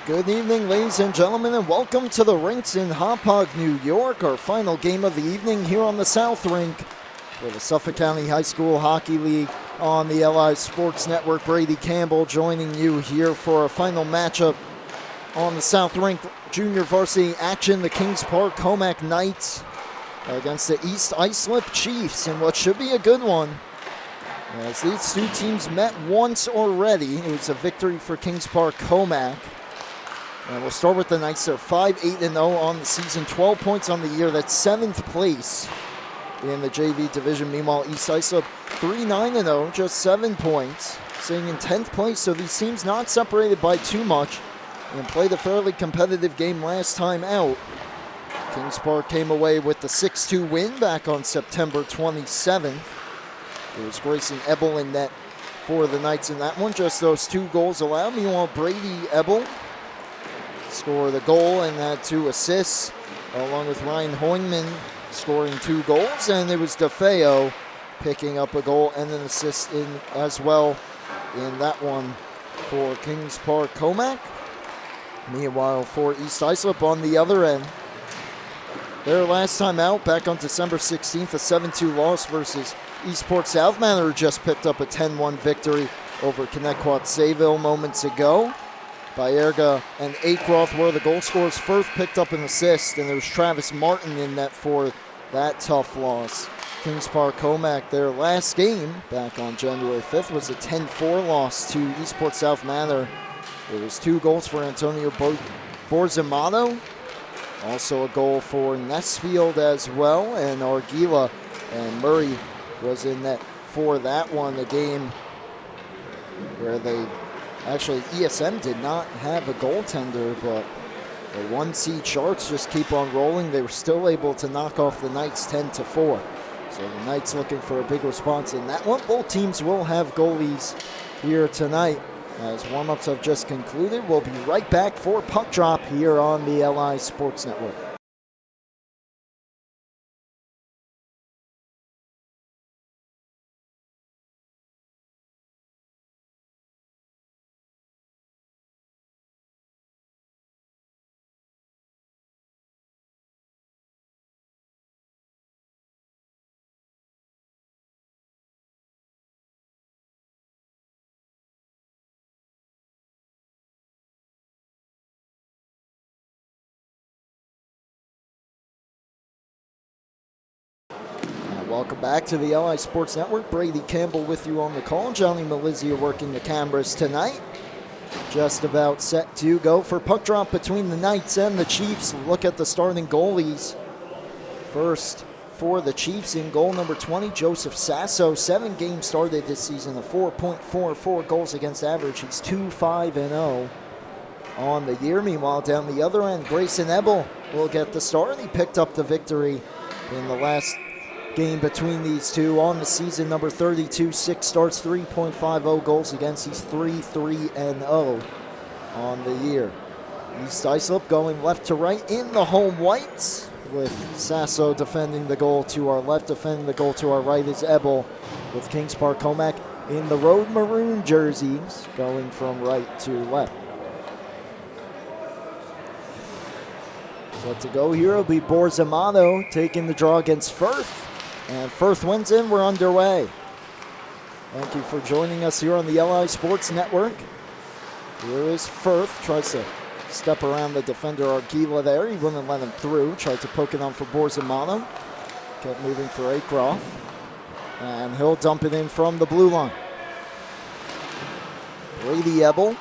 Good evening, ladies and gentlemen, and welcome to the rinks in Hauppauge, New York. Our final game of the evening here on the South Rink for the Suffolk County High School Hockey League on the LI Sports Network. Brady Campbell joining you here for a final matchup on the South Rink Junior Varsity action. The Kings Park Commack Knights against the East Islip Chiefs in what should be a good one. As these two teams met once already, it was a victory for Kings Park Commack. And we'll start with the Knights. They're 5-8-0 on the season, 12 points on the year. That's 7th place in the JV division. Meanwhile, East Islip 3-9-0, just 7 points, sitting in 10th place. So these teams not separated by too much and played a fairly competitive game last time out. Kings Park came away with the 6-2 win back on September 27th. It was Grayson Ebel in net for the Knights in that one. Just those 2 goals allowed. Meanwhile, Brady Ebel scored the goal and had 2 assists, along with Ryan Hoingman scoring 2 goals. And it was DeFeo picking up a goal and an assist in as well in that one for Kings Park Commack. Meanwhile, for East Islip on the other end, their last time out back on December 16th, a 7-2 loss versus Eastport South Manor, just picked up a 10-1 victory over Connecticut Sayville moments ago. Baerga and Akroth were the goal scorers. Firth picked up an assist, and there was Travis Martin in net for that tough loss. Kings Park Commack, their last game back on January 5th, was a 10-4 loss to Eastport South Manor. There was 2 goals for Antonio Borzamato, also a goal for Nesfield as well, and Argila and Murray was in net for that one. A game where actually ESM did not have a goaltender, but the 1C Sharks just keep on rolling. They were still able to knock off the Knights 10-4. So the Knights looking for a big response in that one. Both teams will have goalies here tonight as warm-ups have just concluded. We'll be right back for Puck Drop here on the LI Sports Network. Welcome back to the LI Sports Network. Brady Campbell with you on the call. Johnny Malizia working the cameras tonight. Just about set to go for puck drop between the Knights and the Chiefs. Look at the starting goalies. First for the Chiefs in goal number 20, Joseph Sasso. 7 games started this season, a 4.44 goals against average. He's 2-5-0 on the year. Meanwhile, down the other end, Grayson Ebel will get the start. He picked up the victory in the last game between these two on the season. Number 32, 6 starts, 3.50 goals against. He's 3-3-0 on the year. East Islip going left to right in the home whites, with Sasso defending the goal to our left. Defending the goal to our right is Ebel, with Kings Park Commack in the road maroon jerseys going from right to left. Set to go here will be Borzamato taking the draw against Firth. And Firth wins in, we're underway. Thank you for joining us here on the LI Sports Network. Here is Firth, tries to step around the defender Argila there. He wouldn't let him through, tried to poke it on for Borzamato. Kept moving for Akroth. And he'll dump it in from the blue line. Brady Ebel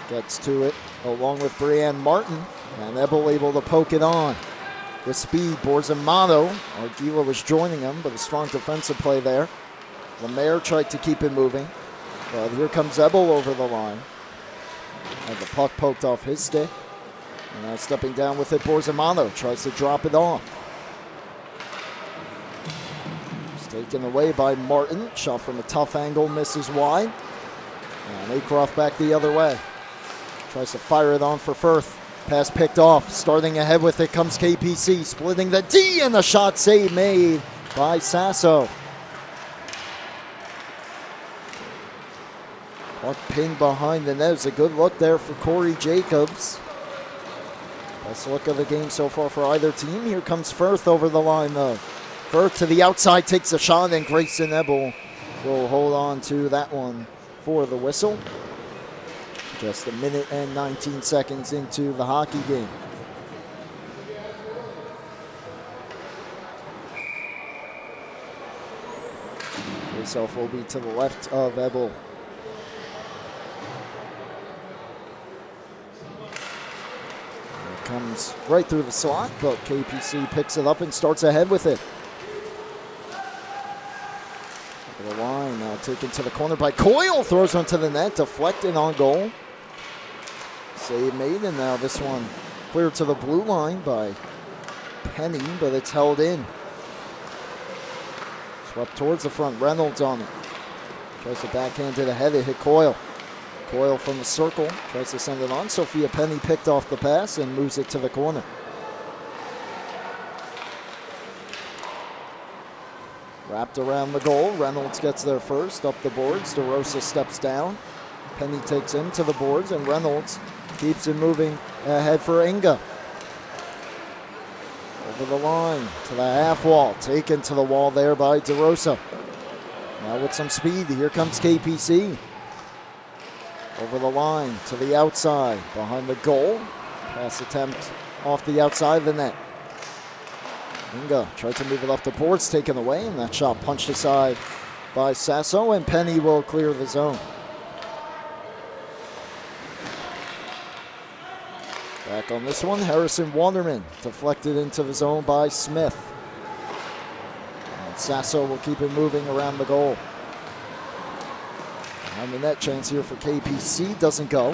gets to it along with Brianne Martin. And Ebel able to poke it on. With speed, Borzamato. Argila was joining him, but a strong defensive play there. Lemaire tried to keep it moving. But here comes Ebel over the line. And the puck poked off his stick. And now stepping down with it, Borzamato tries to drop it off. It's taken away by Martin. Shot from a tough angle, misses wide. And Akroth back the other way. Tries to fire it on for Firth. Pass picked off. Starting ahead with it comes KPC. Splitting the D, and the shot save made by Sasso. Puck pinned behind the net. It's a good look there for Corey Jacobs. Best look of the game so far for either team. Here comes Firth over the line, though. Firth to the outside, takes a shot, and Grayson Ebel will hold on to that one for the whistle. Just a minute and 19 seconds into the hockey game. Faceoff will be to the left of Ebel. It comes right through the slot, but KPC picks it up and starts ahead with it. Over the line, now taken to the corner by Coyle, throws one to the net, deflected on goal. Save made, and now this one cleared to the blue line by Penny, but it's held in. Swept towards the front, Reynolds on it. Tries to backhand to the head, it hit Coyle. Coyle from the circle, tries to send it on. Sophia Penny picked off the pass and moves it to the corner. Wrapped around the goal, Reynolds gets there first, up the boards, DeRosa steps down. Penny takes him to the boards, and Reynolds keeps it moving ahead for Inga. Over the line to the half wall, taken to the wall there by DeRosa. Now with some speed, here comes KPC. Over the line to the outside, behind the goal. Pass attempt off the outside of the net. Inga tried to move it up the boards, taken away, and that shot punched aside by Sasso, and Penny will clear the zone. Back on this one, Harrison Wanderman deflected into the zone by Smith. And Sasso will keep it moving around the goal. Behind the net, chance here for KPC, doesn't go.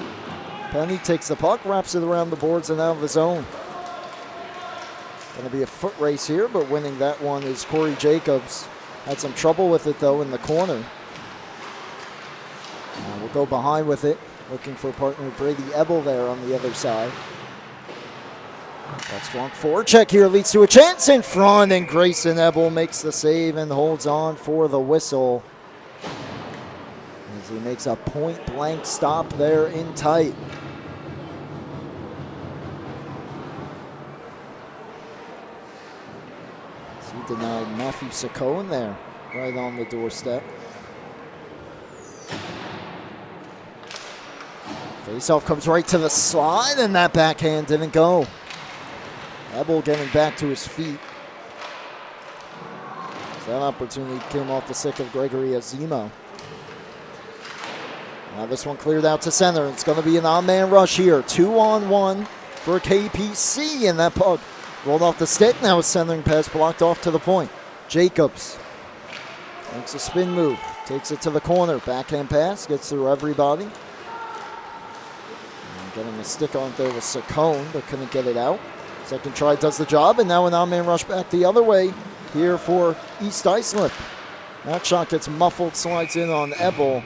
Penny takes the puck, wraps it around the boards and out of the zone. Going to be a foot race here, but winning that one is Corey Jacobs. Had some trouble with it, though, in the corner. We'll go behind with it, looking for partner Brady Ebel there on the other side. That strong forecheck here leads to a chance in front, and Grayson Ebel makes the save and holds on for the whistle as he makes a point-blank stop there in tight. He denied Matthew Saccone there, right on the doorstep. Faceoff comes right to the slide, and that backhand didn't go. Ebel getting back to his feet. So that opportunity came off the stick of Gregory Azimo. Now this one cleared out to center. It's going to be an on-man rush here. 2-on-1 for KPC, and that puck rolled off the stick. Now a centering pass blocked off to the point. Jacobs makes a spin move, takes it to the corner. Backhand pass, gets through everybody. And getting a stick on there with Saccone, but couldn't get it out. Second try does the job, and now an on-man rush back the other way here for East Islip. That shot gets muffled, slides in on Ebel,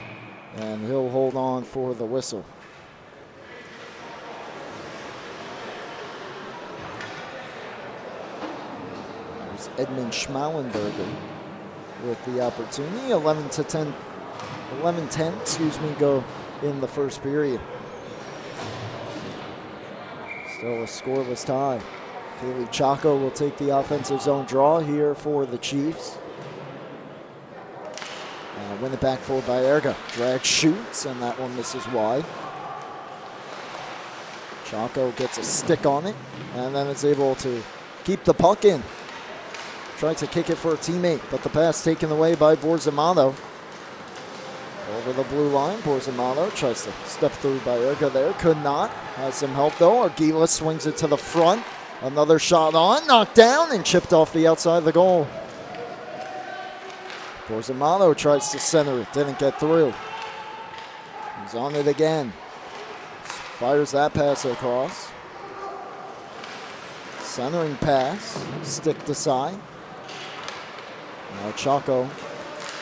and he'll hold on for the whistle. There's Edmund Schmallenberger with the opportunity. 11-10, go in the first period. Still a scoreless tie. Kaylee Chaco will take the offensive zone draw here for the Chiefs. Win it back forward by Erga. Drag shoots, and that one misses wide. Chaco gets a stick on it, and then is able to keep the puck in. Tried to kick it for a teammate, but the pass taken away by Borzamato. Over the blue line, Borzamato tries to step through by Erga there. Could not. Has some help, though. Arguila swings it to the front. Another shot on, knocked down, and chipped off the outside of the goal. Borzamato tries to center it, didn't get through. He's on it again. Fires that pass across. Centering pass, stick to side. Now Chaco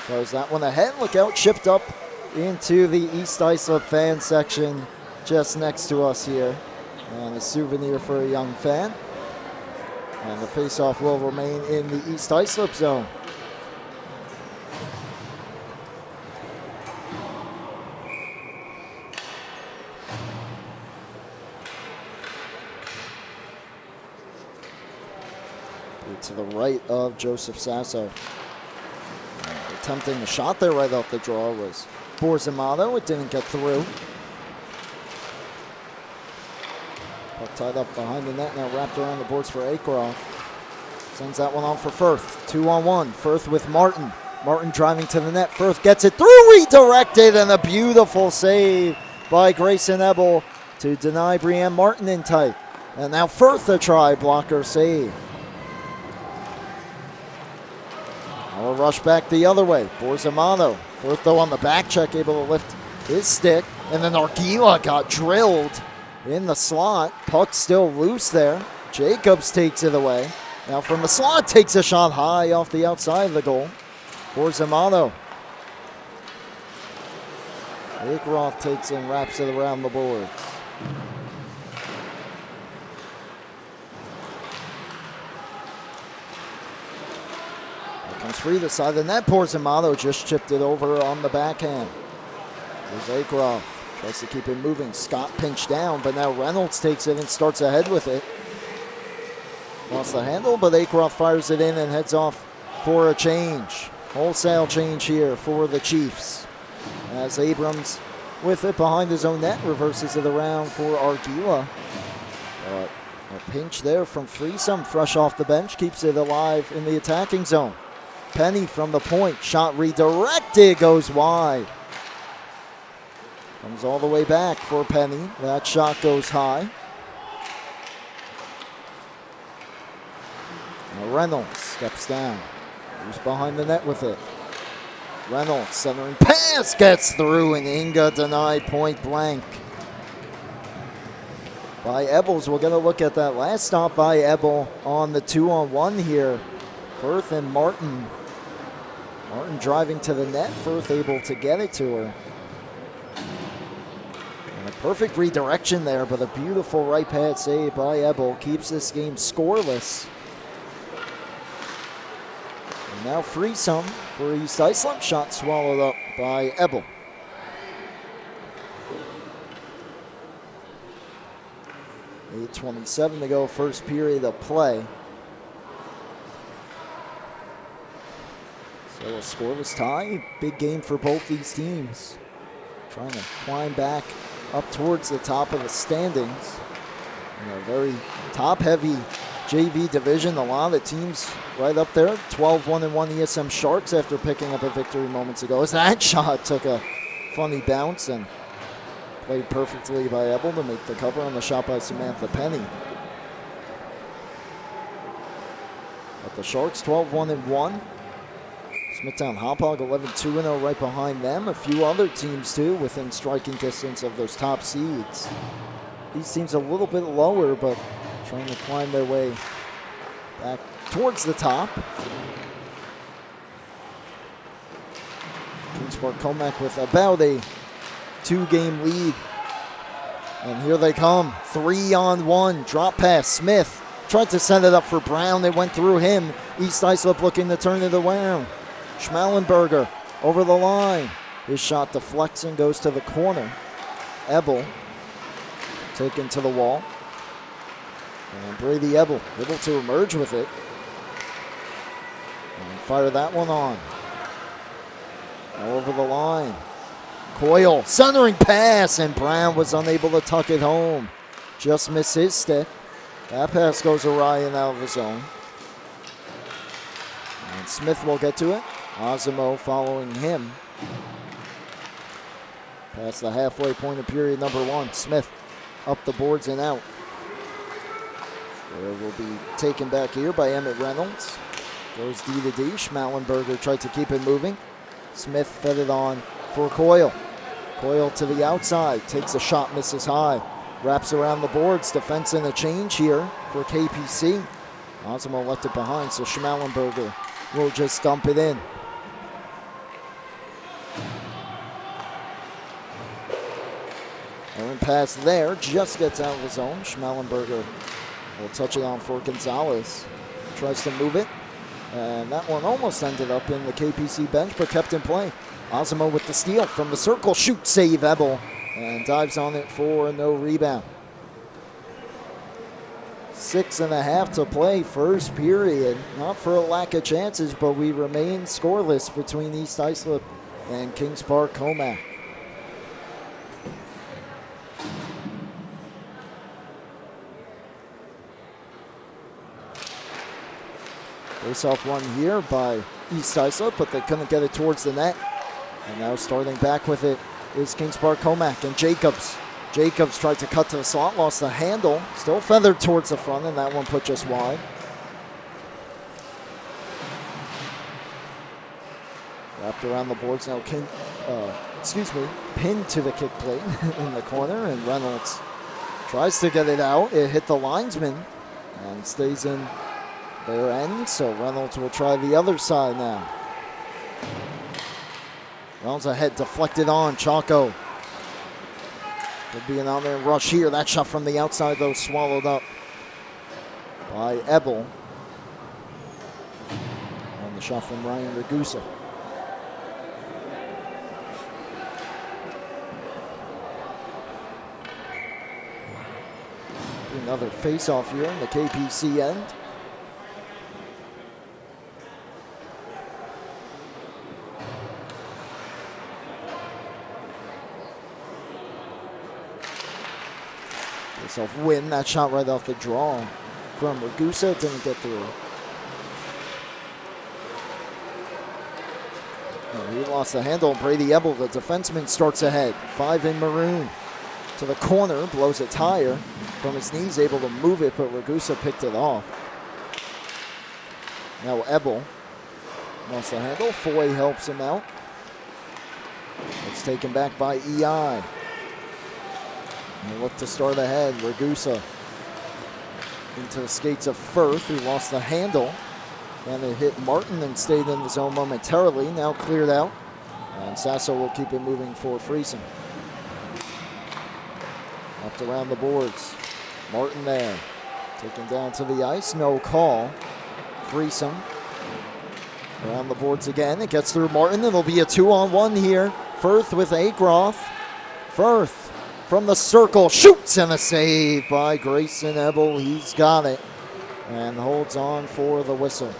throws that one ahead. Look out, chipped up into the East Islip fan section just next to us here. And a souvenir for a young fan. And the faceoff will remain in the East Islip zone. To the right of Joseph Sasso. Attempting the shot there right off the draw was Borzamato. It didn't get through. Puck tied up behind the net, now wrapped around the boards for Akroff. Sends that one on for Firth. 2-on-1. Firth with Martin. Martin driving to the net. Firth gets it through, redirected, and a beautiful save by Grayson Ebel to deny Brianne Martin in tight. And now Firth a try, blocker save. Now a rush back the other way. Borzamato. Firth though on the back check, able to lift his stick. And then Arguila got drilled in the slot. Puck still loose there. Jacobs takes it away. Now from the slot, takes a shot high off the outside of the goal. Borzamato. Akroff takes and wraps it around the boards. Here comes free the side of the net. Borzamato just chipped it over on the backhand. Here's Akroff. Tries to keep it moving. Scott pinched down, but now Reynolds takes it and starts ahead with it. Lost the handle, but Akroff fires it in and heads off for a change. Wholesale change here for the Chiefs. As Abrams with it behind his own net, reverses it around for Arguila. A pinch there from Threesome, fresh off the bench, keeps it alive in the attacking zone. Penny from the point, shot redirected, goes wide. Comes all the way back for Penny. That shot goes high. Now Reynolds steps down. Who's behind the net with it? Reynolds, centering pass, gets through, and Inga denied point blank by Ebels. We're going to look at that last stop by Ebel on the 2-on-1 here. Firth and Martin. Martin driving to the net. Firth able to get it to her. And a perfect redirection there, but a beautiful right pad save by Ebel keeps this game scoreless. And now Threesome for East Islip. Shot swallowed up by Ebel. .8:27 to go, first period of play. So a scoreless tie. Big game for both these teams. Trying to climb back up towards the top of the standings. In a very top-heavy JV division. A lot of teams right up there. 12-1-1 ESM Sharks after picking up a victory moments ago. As that shot took a funny bounce and played perfectly by Ebel to make the cover on the shot by Samantha Penny. But the Sharks 12-1-1. Smithtown Hauppauge 11-2-0 right behind them. A few other teams too within striking distance of those top seeds. These teams a little bit lower, but trying to climb their way back towards the top. Kingsport Commack with about a 2-game lead. And here they come, 3-on-1, drop pass, Smith tried to set it up for Brown, it went through him. East Islip looking to turn it around. Schmallenberger over the line. His shot deflects and goes to the corner. Ebel taken to the wall. And Brady Ebel able to emerge with it. And fire that one on. Over the line. Coyle, centering pass, and Brown was unable to tuck it home. Just missed his stick. That pass goes awry and out of the zone. And Smith will get to it. Osimo following him. Past the halfway point of period number 1. Smith up the boards and out. There will be taken back here by Emmett Reynolds. Goes D to D. Schmallenberger tried to keep it moving. Smith fed it on for Coyle. Coyle to the outside. Takes a shot, misses high. Wraps around the boards. Defense in a change here for KPC. Osimo left it behind, so Schmallenberger will just dump it in. Aaron pass there. Just gets out of the zone. Schmallenberger will touch it on for Gonzalez. Tries to move it. And that one almost ended up in the KPC bench, but kept in play. Osimo with the steal from the circle. Shoot, save Ebel. And dives on it for no rebound. 6.5 to play, first period. Not for a lack of chances, but we remain scoreless between East Islip and Kings Park Commack. Face-off one here by East Islip, but they couldn't get it towards the net. And now starting back with it is Kings Park Commack and Jacobs. Jacobs tried to cut to the slot, lost the handle, still feathered towards the front, and that one put just wide. Wrapped around the boards now, pinned to the kick plate in the corner, and Reynolds tries to get it out. It hit the linesman and stays in their end, so Reynolds will try the other side now. Reynolds ahead, deflected on, Chaco. Could be an on-man rush here. That shot from the outside, though, swallowed up by Ebel. And the shot from Ryan Ragusa. Another face-off here in the KPC end. Face-off win. That shot right off the draw from Ragusa. Didn't get through. Oh, he lost the handle. Brady Ebel, the defenseman, starts ahead. 5 in maroon. To the corner, blows a tire from his knees, able to move it, but Ragusa picked it off. Now Ebel lost the handle. Foy helps him out. It's taken back by EI. And look to start ahead. Ragusa into the skates of Firth, who lost the handle. And it hit Martin and stayed in the zone momentarily. Now cleared out. And Sasso will keep it moving for Friesen. Up around the boards. Martin there. Taken down to the ice. No call. Friesen around the boards again. It gets through Martin. It'll be a 2-on-1 here. Firth with Agroff. Firth from the circle. Shoots, and a save by Grayson Ebel. He's got it. And holds on for the whistle.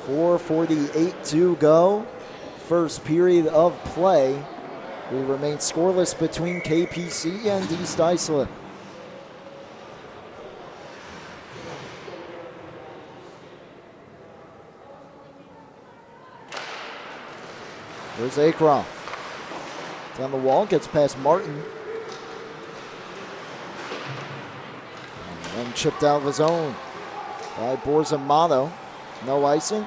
4:48 to go. First period of play. We remain scoreless between KPC and East Islip. There's Agroff. Down the wall, gets past Martin. And chipped out of the zone by Borzamato. No icing.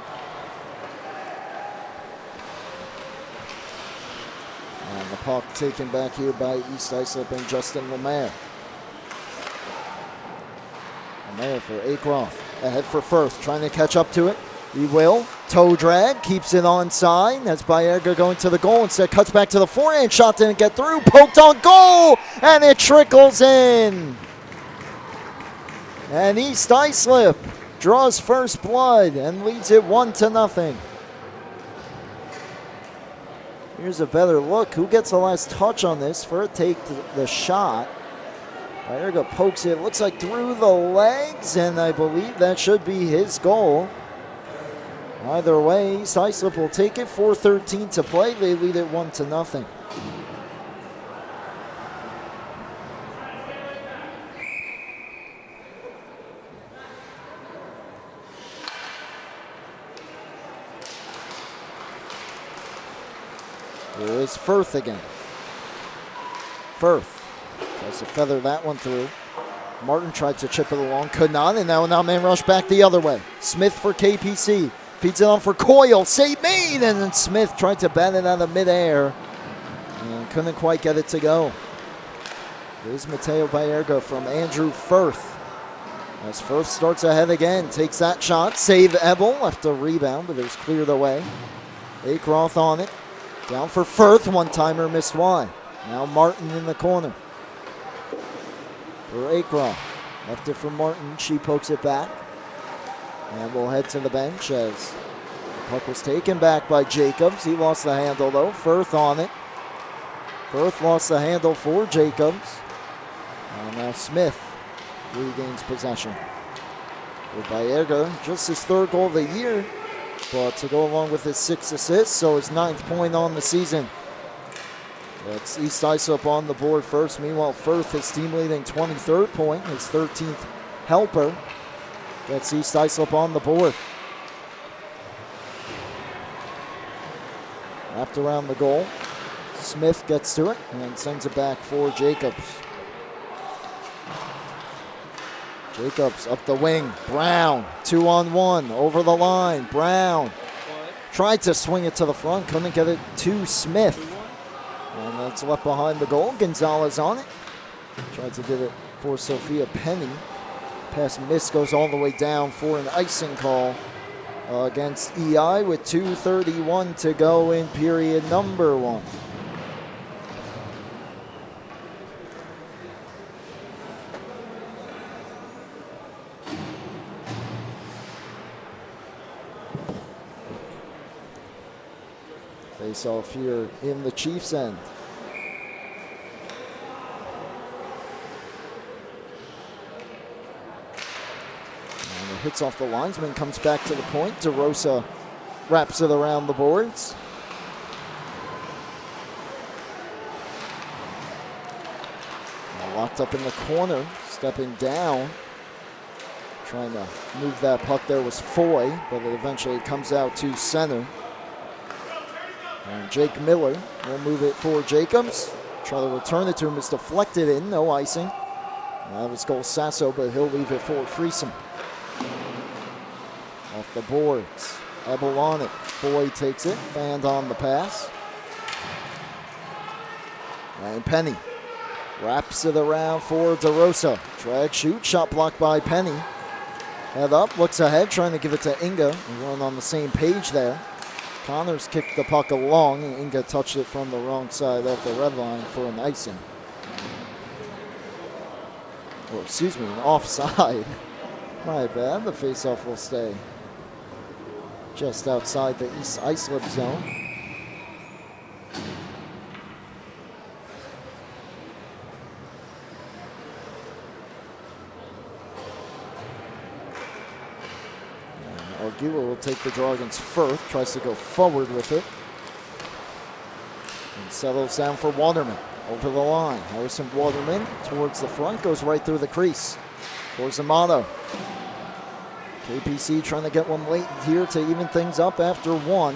And the puck taken back here by East Islip and Justin Lemaire. Lemaire for Agroff. Ahead for Firth, trying to catch up to it. He will. Toe drag, keeps it onside. That's Baerga going to the goal. Instead, cuts back to the forehand. Shot didn't get through. Poked on goal, and it trickles in. And East Islip draws first blood and leads it 1-0. Here's a better look. Who gets the last touch on this? Firth take the shot. Baerga pokes it, looks like through the legs, and I believe that should be his goal. Either way, East Islip will take it. 4:13 to play. They lead it 1-0. Here is Firth again. Firth tries to feather that one through. Martin tried to chip it along, could not, and now an man rush back the other way. Smith for KPC. Feeds it on for Coyle. Save made, and then Smith tried to bat it out of midair and couldn't quite get it to go. Here's Mateo Baerga from Andrew Firth. As Firth starts ahead again, takes that shot. Save Ebel, left a rebound, but it was cleared away. Agroff on it. Down for Firth, one-timer missed wide. Now Martin in the corner. For Agroff. Left it for Martin, she pokes it back. And we'll head to the bench as the puck was taken back by Jacobs. He lost the handle though. Firth on it. Firth lost the handle for Jacobs. And now Smith regains possession. For Baerga, just his 3rd goal of the year, but to go along with his 6 assists, so his 9th point on the season. That's East Islip on the board first. Meanwhile, Firth, his team-leading 23rd point, his 13th helper. Gets East Islip on the board. Wrapped around the goal. Smith gets to it and sends it back for Jacobs. Jacobs up the wing. Brown, 2-on-1, over the line. Brown tried to swing it to the front, couldn't get it to Smith. And that's left behind the goal. Gonzalez on it. Tried to get it for Sophia Penny. Pass miss, goes all the way down for an icing call against EI with 2:31 to go in period number 1. Face off here in the Chiefs' end. And it hits off the linesman, comes back to the point. DeRosa wraps it around the boards. Now locked up in the corner, stepping down. Trying to move that puck there was Foy, but it eventually comes out to center. And Jake Miller will move it for Jacobs. Try to return it to him. It's deflected in. No icing. That was goal Sasso, but he'll leave it for Friesen. Off the boards. Ebel on it. Foy takes it. Fanned on the pass. And Penny wraps it around for DeRosa. Drag shoot. Shot blocked by Penny. Head up. Looks ahead. Trying to give it to Inga. We weren't on the same page there. Connors kicked the puck along, and Inga touched it from the wrong side of the red line for an icing. Or, excuse me, an offside. My bad, the faceoff will stay just outside the East Islip zone. Argula will take the draw against Firth, tries to go forward with it. And settles down for Waterman. Over the line, Harrison Waterman towards the front, goes right through the crease. Towards Amato. KPC trying to get one late here to even things up after 1.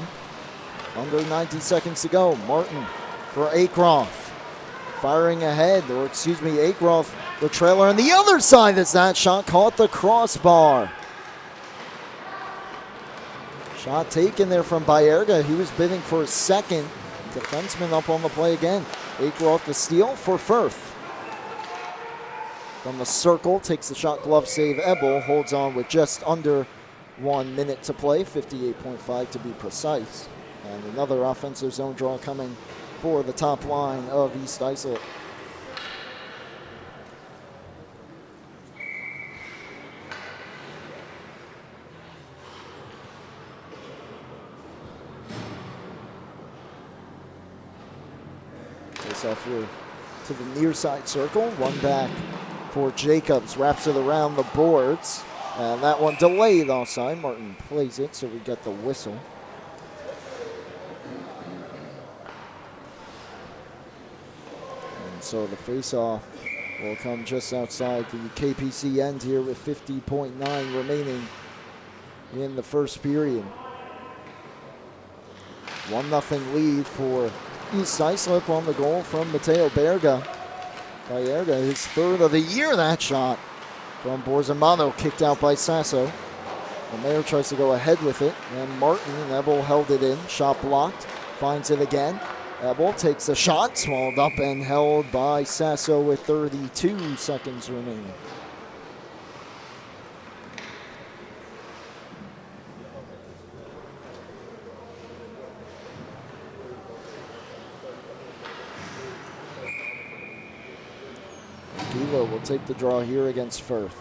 Under 90 seconds to go. Martin for Akroth. Firing ahead, or excuse me, Akroth, the trailer on the other side as that shot caught the crossbar. Shot taken there from Baerga. He was bidding for a second. Defenseman up on the play again. Akroth the steal for Firth. From the circle, takes the shot, glove save. Ebel holds on with just under 1 minute to play, 58.5 to be precise. And another offensive zone draw coming for the top line of East Islip. Off here to the near side circle. One back for Jacobs. Wraps it around the boards. And that one delayed offside. Martin plays it, so we get the whistle. And so the face-off will come just outside the KPC end here with 50.9 remaining in the first period. 1-0 lead for East Islip on the goal from Mateo Baerga. Baerga, his 3rd of the year, that shot from Borzamato, kicked out by Sasso. The Mayor tries to go ahead with it, and Martin and Ebel held it in. Shot blocked, finds it again. Ebel takes a shot, swallowed up and held by Sasso with 32 seconds remaining. Will take the draw here against Firth.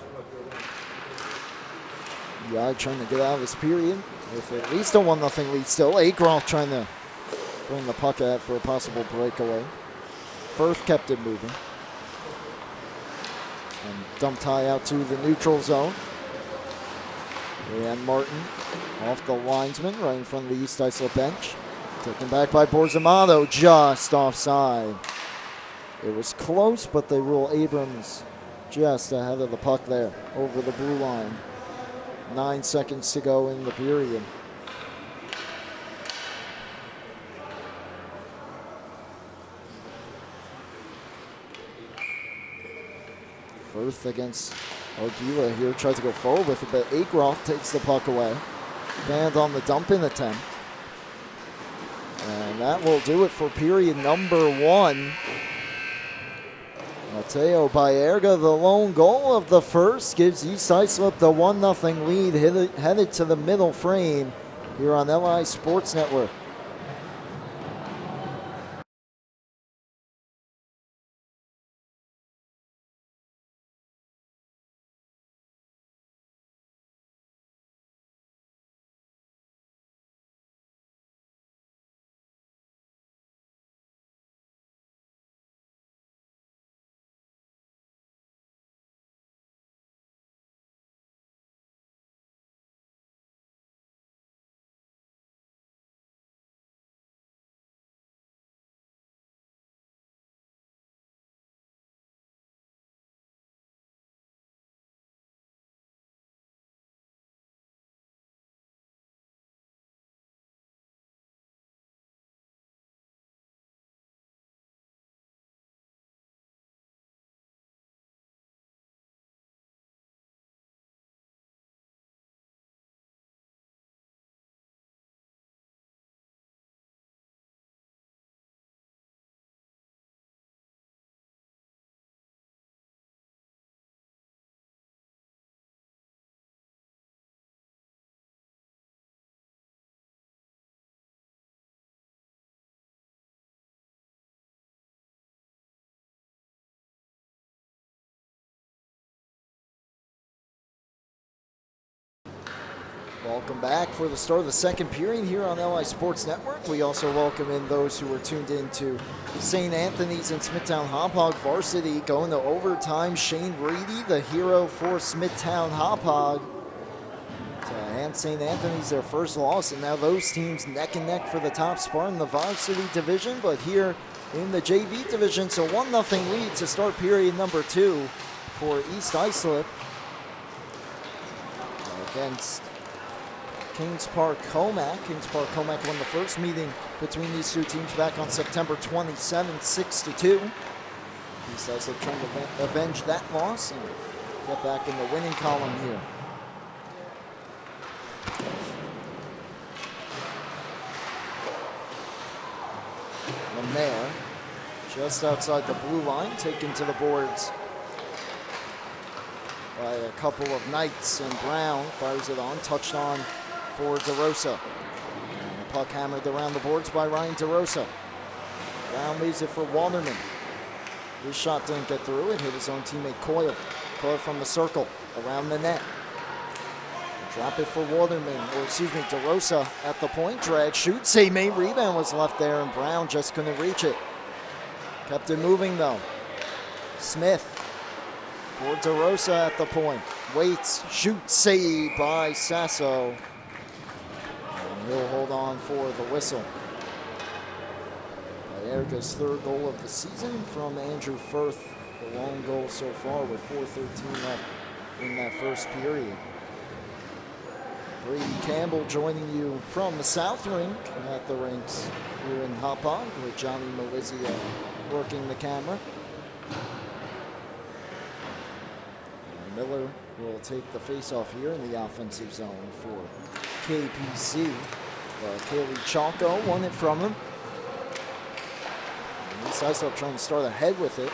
Yeah, trying to get out of this period with at least a 1-0 lead still. Akroth trying to bring the puck out for a possible breakaway. Firth kept it moving. And dumped high out to the neutral zone. Ryan Martin off the linesman right in front of the East Islip bench. Taken back by Borzamato, just offside. It was close, but they rule Abrams just ahead of the puck there over the blue line. 9 seconds to go in the period. Firth against Argula here, tried to go forward with it, but Agroff takes the puck away. Banned on the dump-in attempt. And that will do it for period number 1. Mateo Baerga, the lone goal of the first, gives East Islip the 1-0 lead, headed to the middle frame here on LI Sports Network. Welcome back for the start of the second period here on LI Sports Network. We also welcome in those who are tuned in to St. Anthony's and Smithtown Hauppauge Varsity going to overtime. Shane Reedy, the hero for Smithtown Hauppauge. To hand St. Anthony's their first loss, and now those teams neck and neck for the top spot in the Varsity division, but here in the JV division, so 1-0 lead to start period number 2 for East Islip against Kings Park Commack. Kings Park Commack won the first meeting between these two teams back on September 27, 6-2. East Islip trying to avenge that loss and get back in the winning column here. Lemaire, just outside the blue line, taken to the boards by a couple of Knights, and Brown fires it on, touched on for DeRosa. And the puck hammered around the boards by Ryan DeRosa. Brown leaves it for Walderman. His shot didn't get through. It hit his own teammate Coyle. Coyle from the circle, around the net. Drop it for Walderman, or excuse me, DeRosa at the point. Drag, shoot, save made, rebound was left there, and Brown just couldn't reach it. Kept it moving though. Smith for DeRosa at the point. Waits, shoots, save by Sasso. And he'll hold on for the whistle. Baerga's third goal of the season from Andrew Firth. The lone goal so far with 4:13 left in that first period. Brady Campbell joining you from the South Rink at the rinks here in Hauppauge with Johnny Malizia working the camera. And Miller will take the face-off here in the offensive zone for KPC. Kaylee Chalco won it from him. And East Islip trying to start ahead with it.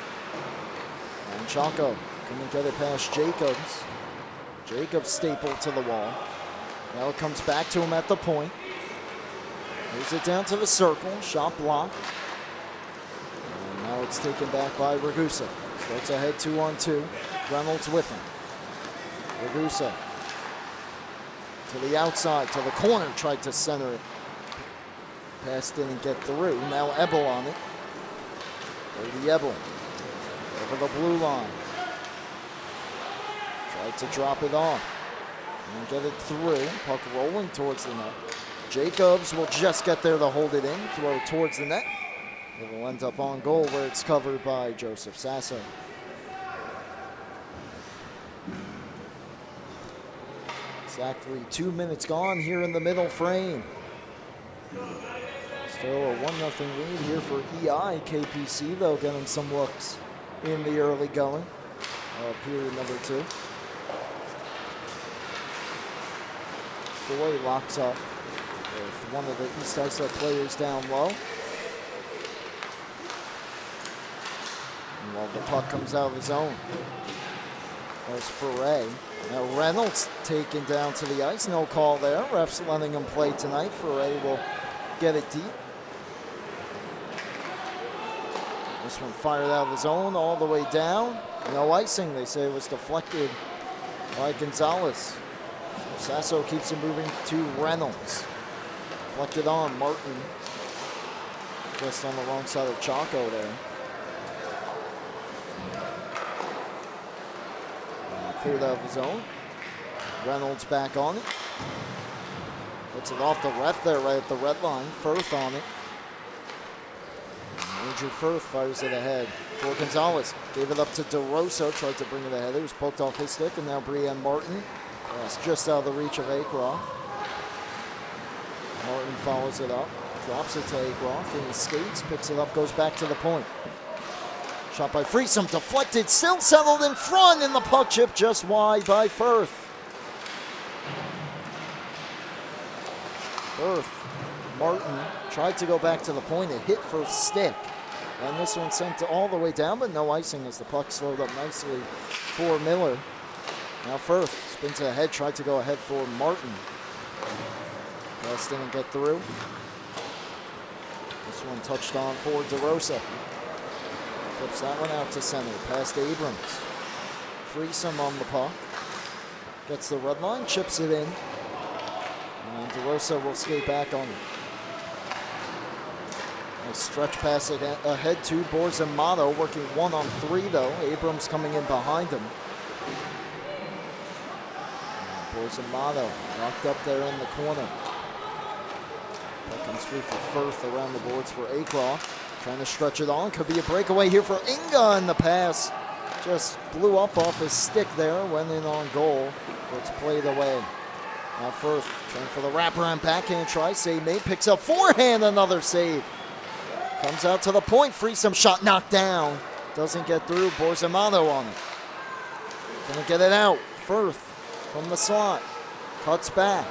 And Chalco couldn't get it past Jacobs. Jacobs stapled to the wall. Now it comes back to him at the point. Moves it down to the circle. Shot blocked. And now it's taken back by Ragusa. Starts ahead 2-on-2. Reynolds with him. Ragusa to the outside, to the corner. Tried to center it. Pass didn't get through. Now Ebel on it. Brady Ebel over the blue line. Tried to drop it off. And get it through. Puck rolling towards the net. Jacobs will just get there to hold it in. Throw it towards the net. It will end up on goal where it's covered by Joseph Sasso. Exactly 2 minutes gone here in the middle frame. Still a 1-0 lead here for EI. KPC, though, getting some looks in the early going. Period number 2. Foy locks up with one of the East Islip players down low. And while the puck comes out of the zone, there's Foray. Now Reynolds taken down to the ice. No call there. Refs letting him play tonight. Foray will get it deep. This one fired out of the zone all the way down. No icing. They say it was deflected by Gonzalez. So Sasso keeps it moving to Reynolds. Deflected on Martin. Just on the wrong side of Chaco there. Cleared out of the zone. Reynolds back on it. Puts it off the ref there right at the red line. Firth on it. Andrew Firth fires it ahead for Gonzalez. Gave it up to DeRosa. Tried to bring it ahead. It was poked off his stick. And now Brienne Martin. That's just out of the reach of Acroft. Martin follows it up. Drops it to Acroft. And he skates. Picks it up. Goes back to the point. Shot by Freesome, deflected, still settled in front, and the puck chip just wide by Firth. Firth, Martin tried to go back to the point. It hit Firth's stick. And this one sent all the way down, but no icing as the puck slowed up nicely for Miller. Now Firth spins ahead, tried to go ahead for Martin. Pass didn't get through. This one touched on for DeRosa. Flips that one out to center, past Abrams. Freesome on the puck. Gets the red line, chips it in. And DeRosa will skate back on it. Nice stretch pass ahead to Borzamato, working 1-on-3 though. Abrams coming in behind him. Borzamato locked up there in the corner. That comes through for Firth around the boards for Acroft. Trying to stretch it on. Could be a breakaway here for Inga, and the pass just blew up off his stick there. Went in on goal. It's played away. Now Firth trying for the wraparound backhand try. Save made. Picks up forehand. Another save. Comes out to the point. Freesome shot knocked down. Doesn't get through. Borzamato on it. Gonna get it out. Firth from the slot. Cuts back.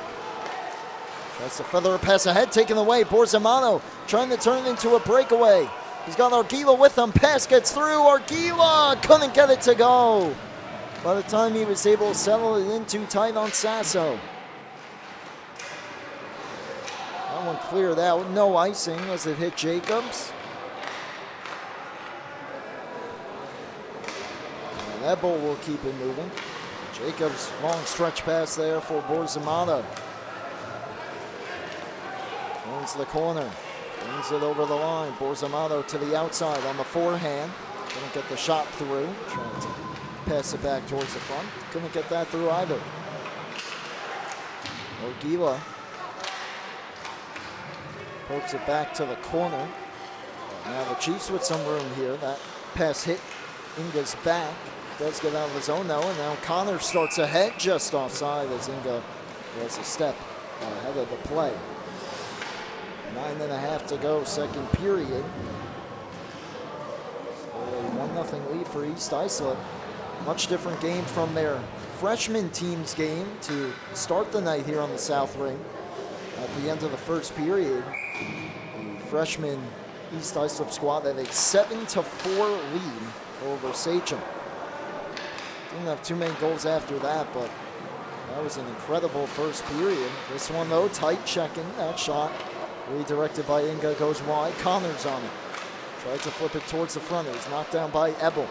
Tries to feather a pass ahead, taken away. Borzamato trying to turn it into a breakaway. He's got Argila with him. Pass gets through. Argila couldn't get it to go. By the time he was able to settle it in too tight on Sasso. That one cleared out. No icing as it hit Jacobs. And Ebel will keep it moving. Jacobs, long stretch pass there for Borzamato. Owns the corner, brings it over the line. Borzamato to the outside on the forehand. Couldn't get the shot through. Trying to pass it back towards the front. Couldn't get that through either. Ogila pokes it back to the corner. Now the Chiefs with some room here. That pass hit Inga's back. Does get out of the zone though, and now Connor starts ahead just offside as Inga was a step ahead of the play. 9.5 to go, second period. So a 1-0 lead for East Islip. Much different game from their freshman team's game to start the night here on the South Ring. At the end of the first period, the freshman East Islip squad had a 7-4 lead over Sachem. Didn't have too many goals after that, but that was an incredible first period. This one though, tight checking. That shot redirected by Inga goes wide. Connors on it. Tried to flip it towards the front. It was knocked down by Ebel.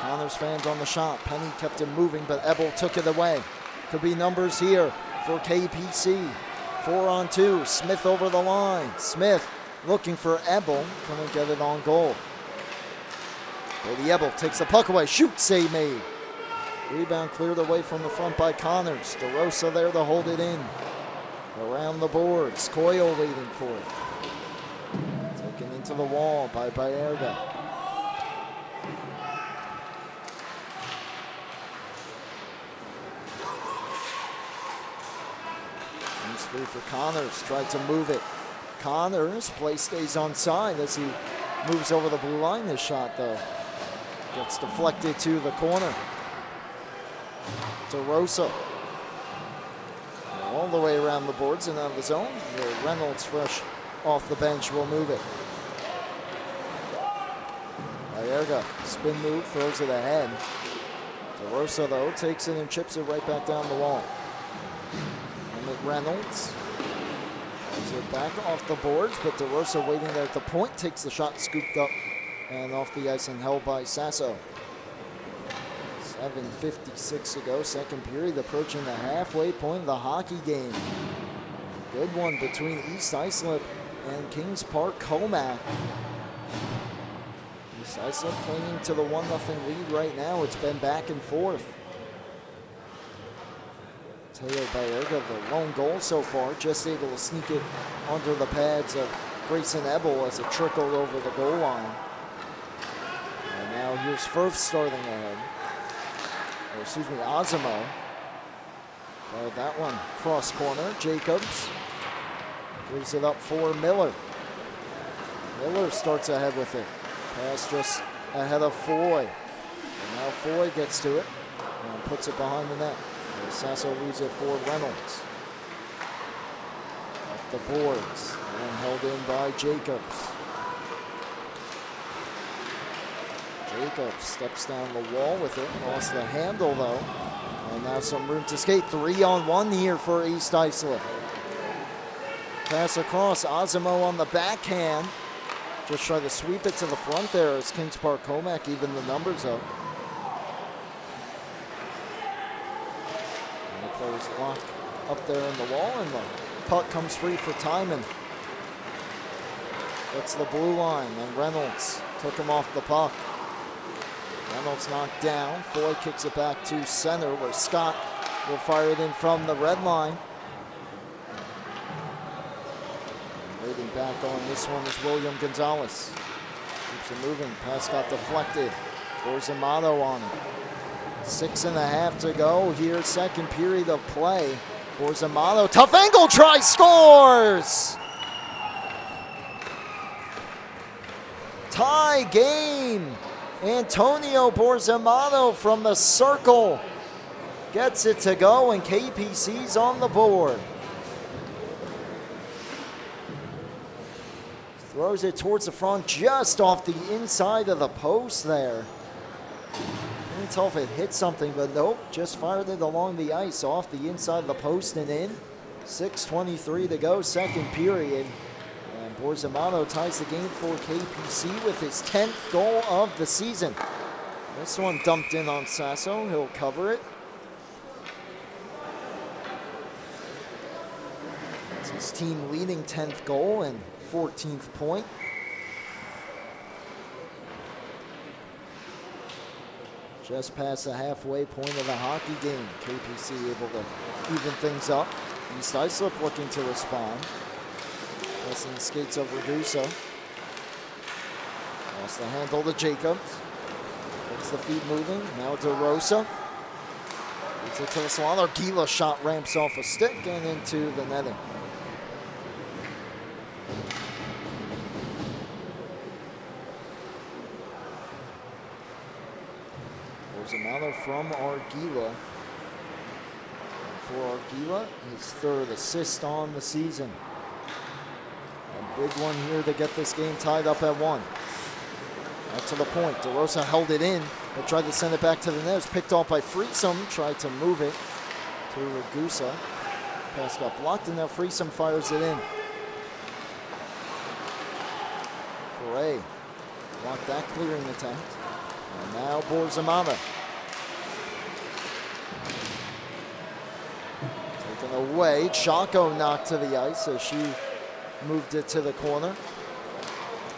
Connors fans on the shot. Penny kept it moving, but Ebel took it away. Could be numbers here for KPC. 4-on-2. Smith over the line. Smith looking for Ebel. Couldn't get it on goal. Brady Ebel takes the puck away. Shoot, save made. Rebound cleared away from the front by Connors. DeRosa there to hold it in. Around the boards, Coyle waiting for it. Taken into the wall by Baerga. Comes free for Connors, tried to move it. Connors, play stays on side as he moves over the blue line. This shot, though, gets deflected to the corner. DeRosa. All the way around the boards and out of the zone. Reynolds, fresh off the bench, will move it. Baerga, spin move, throws it ahead. DeRosa, though, takes it and chips it right back down the wall. And Reynolds throws it back off the boards, but DeRosa waiting there at the point, takes the shot, scooped up and off the ice and held by Sasso. 7:56 to go, second period, approaching the halfway point of the hockey game. Good one between East Islip and Kings Park Commack. East Islip clinging to the 1-0 lead right now. It's been back and forth. Teo Baerga, the lone goal so far, just able to sneak it under the pads of Grayson Ebel as it trickled over the goal line. And now here's Firth starting ahead. Or excuse me, Osimo. Fired that one cross corner. Jacobs gives it up for Miller. Miller starts ahead with it. Pass just ahead of Foy. And now Foy gets to it and puts it behind the net. Sasso leaves it for Reynolds. Up the boards and held in by Jacobs. Jacobs steps down the wall with it, lost the handle though. And now some room to skate. 3-on-1 here for East Islip. Pass across, Osimo on the backhand. Just try to sweep it to the front there as Kings Park Commack even the numbers up. And the players lock up there in the wall, and the puck comes free for Timon. That's the blue line, and Reynolds took him off the puck. Reynolds knocked down. Foy kicks it back to center where Scott will fire it in from the red line. And waiting back on this one is William Gonzalez. Keeps it moving. Pass got deflected. Borzamato on it. 6.5 to go here. Second period of play. Borzamato, tough angle try, scores! Tie game. Antonio Borzamato from the circle gets it to go, and KPC's on the board. Throws it towards the front, just off the inside of the post there. Can't tell if it hit something, but nope, just fired it along the ice off the inside of the post and in. 6:23 to go, second period. And Borzamato ties the game for KPC with his 10th goal of the season. This one dumped in on Sasso. He'll cover it. It's his team leading 10th goal and 14th point. Just past the halfway point of the hockey game. KPC able to even things up. East Islip looking to respond. Pressing skates over Gusa. Lost the handle to Jacobs. Gets the feet moving. Now DeRosa. Gets it to the Swallow. Gila shot ramps off a stick and into the netting. Borzamato from Arguila. For Arguila, his third assist on the season. A big one here to get this game tied up at 1. Out to the point. DeRosa held it in, but tried to send it back to the net. It was picked off by Friesum. Tried to move it to Ragusa. Pass got blocked, and now Friesum fires it in. Foray blocked that clearing attempt. And now Borzamato. Taken away. Chaco knocked to the ice as she moved it to the corner.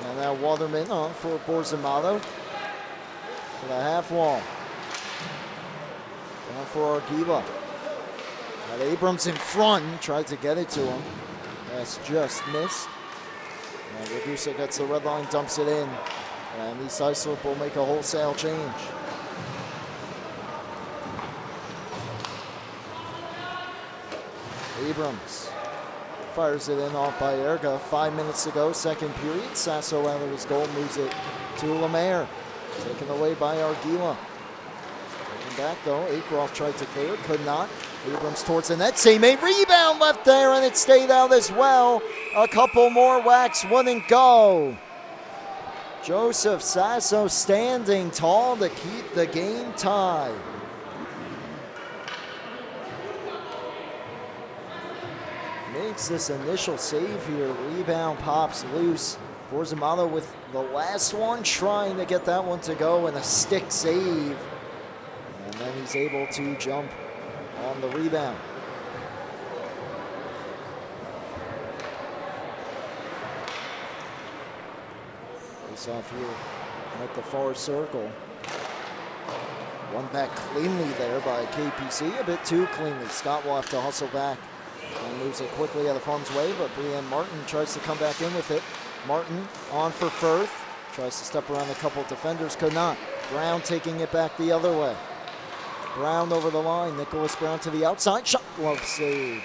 And now Waterman on for Borzamato to the half wall. Down for Arguila. Got Abrams in front, tried to get it to him. That's just missed. And Ragusa gets the red line, dumps it in. And East Islip will make a wholesale change. Abrams fires it in off by Erga. 5 minutes to go, second period. Sasso out of his goal, moves it to Lemaire. Taken away by Arguila. Taken back though, Akroff tried to clear, could not. Abrams towards the net, same rebound left there, and it stayed out as well. A couple more whacks wouldn't go. Joseph Sasso standing tall to keep the game tied. Makes this initial save here. Rebound pops loose. Borzamato with the last one, trying to get that one to go, and a stick save. And then he's able to jump on the rebound. Face off here at the far circle. One back cleanly there by KPC, a bit too cleanly. Scott will have to hustle back and moves it quickly out of harm's way, but Brienne Martin tries to come back in with it. Martin on for Firth, tries to step around a couple of defenders, could not. Brown taking it back the other way. Brown over the line, Nicholas Brown to the outside, shot glove save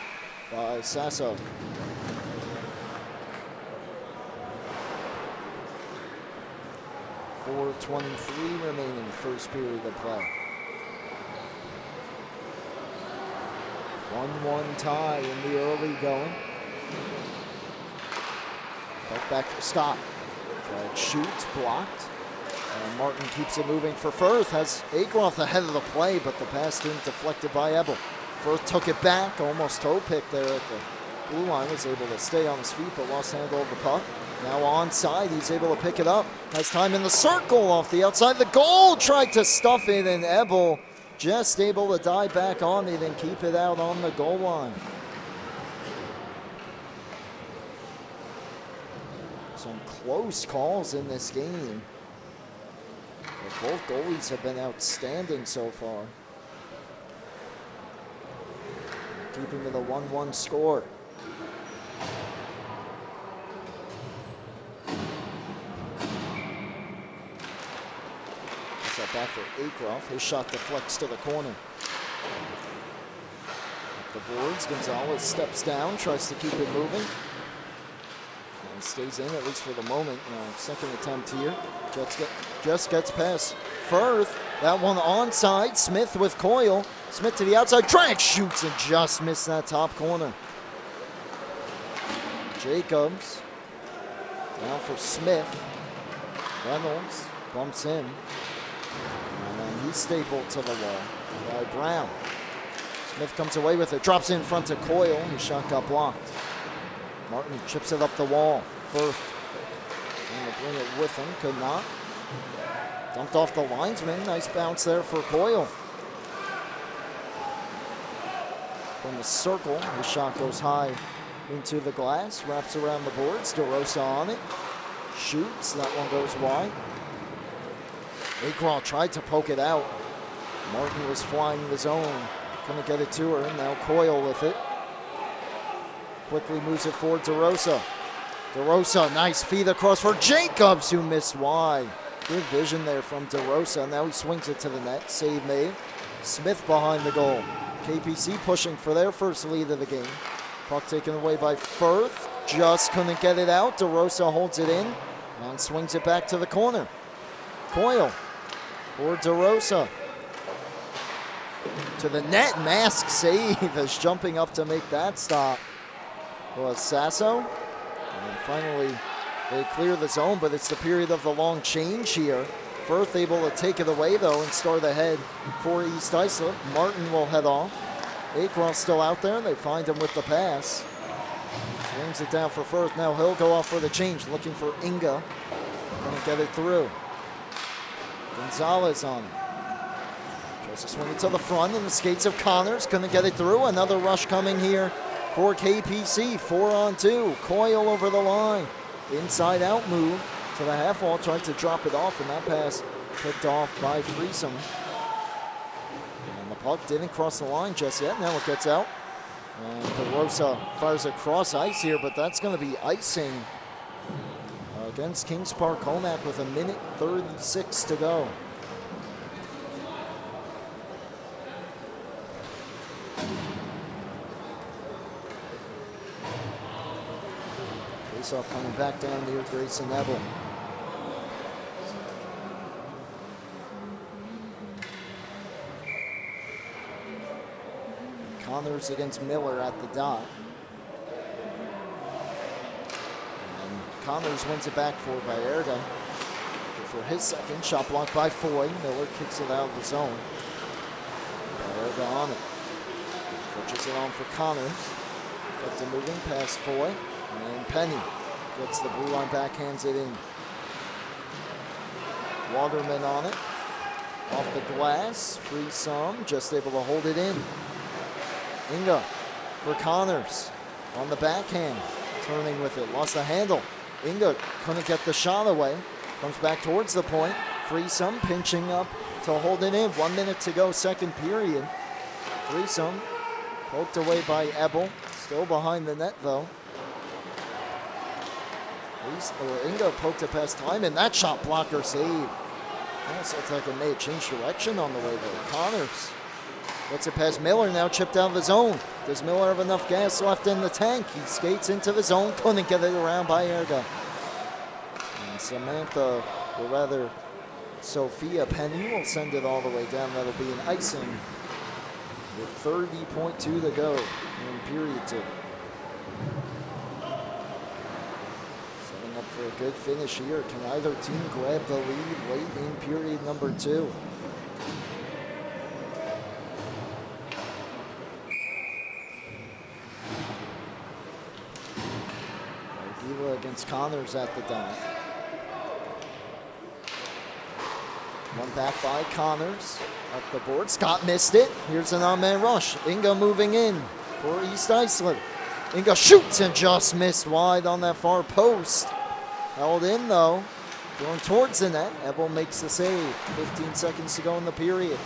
by Sasso. .4:23 remaining, first period of play. 1-1 tie in the early going. Back for Scott. Tried shoots, blocked. And Martin keeps it moving for Firth. Has Akroff ahead of the play, but the pass didn't deflected by Ebel. Firth took it back, almost toe pick there at the blue line. Was able to stay on his feet, but lost handle of the puck. Now onside, he's able to pick it up. Has time in the circle off the outside. The goal, tried to stuff it, and Ebel just able to dive back on it and keep it out on the goal line. Some close calls in this game. But both goalies have been outstanding so far. Keeping to the 1-1 score. Back for Akroff. His shot deflects to the corner. Up the boards, Gonzalez steps down, tries to keep it moving. And stays in, at least for the moment. Second attempt here. Just gets past Firth. That one onside. Smith with Coyle. Smith to the outside. Drag shoots and just missed that top corner. Jacobs. Down for Smith. Reynolds bumps in. And then he's stapled to the wall by Brown. Smith comes away with it, drops in front of Coyle. His shot got blocked. Martin chips it up the wall. Firth trying to bring it with him, could not. Dumped off the linesman. Nice bounce there for Coyle. From the circle, his shot goes high into the glass, wraps around the boards. DeRosa on it. Shoots, that one goes wide. Akroff tried to poke it out. Martin was flying the zone. Couldn't get it to her. Now Coyle with it. Quickly moves it forward to DeRosa. DeRosa, nice feed across for Jacobs, who missed wide. Good vision there from DeRosa. Now he swings it to the net. Save made. Smith behind the goal. KPC pushing for their first lead of the game. Puck taken away by Firth. Just couldn't get it out. DeRosa holds it in and swings it back to the corner. Coyle. For DeRosa. To the net, mask save as jumping up to make that stop was Sasso. And finally, they clear the zone, but it's the period of the long change here. Firth able to take it away, though, and start ahead for East Islip. Martin will head off. Akroff still out there. They find him with the pass. Swings it down for Firth. Now he'll go off for the change, looking for Inga. Gonna get it through. Gonzalez on it. Tries to swing it to the front in the skates of Connors. Couldn't get it through. Another rush coming here for KPC. 4-on-2. Coyle over the line. Inside out move to the half wall. Tried to drop it off, and that pass picked off by Friesen. And the puck didn't cross the line just yet. Now it gets out. And DeRosa fires across ice here, but that's going to be icing against Kings Park Commack with 1:36 to go. Faceoff coming back down near Grayson Ebel. Connors against Miller at the dot. And Connors wins it back for Bayerga. For his second, shot blocked by Foy. Miller kicks it out of the zone. Bayerga on it. Pushes it on for Connors. Gets it moving past Foy. And Penny gets the blue line, backhands it in. Waterman on it. Off the glass. Free some. Just able to hold it in. Inga for Connors on the backhand, turning with it, lost the handle. Inga couldn't get the shot away, comes back towards the point. Freesome pinching up to hold it in. 1 minute to go, second period. Freesome poked away by Ebel, still behind the net though. Inga poked it past time, and that shot blocker save. Almost looks like it may have changed direction on the way there. Connors gets it past Miller, now chipped out of the zone. Does Miller have enough gas left in the tank? He skates into the zone, couldn't get it around by Erga. And Samantha, or rather Sophia Penny, will send it all the way down. That'll be an icing with 30.2 to go in period 2. Setting up for a good finish here. Can either team grab the lead late in period number 2? Against Connors at the dot. One back by Connors. Up the board. Scott missed it. Here's an on-man rush. Inga moving in for East Islip. Inga shoots and just missed wide on that far post. Held in though. Going towards the net. Ebel makes the save. 15 seconds to go in the period.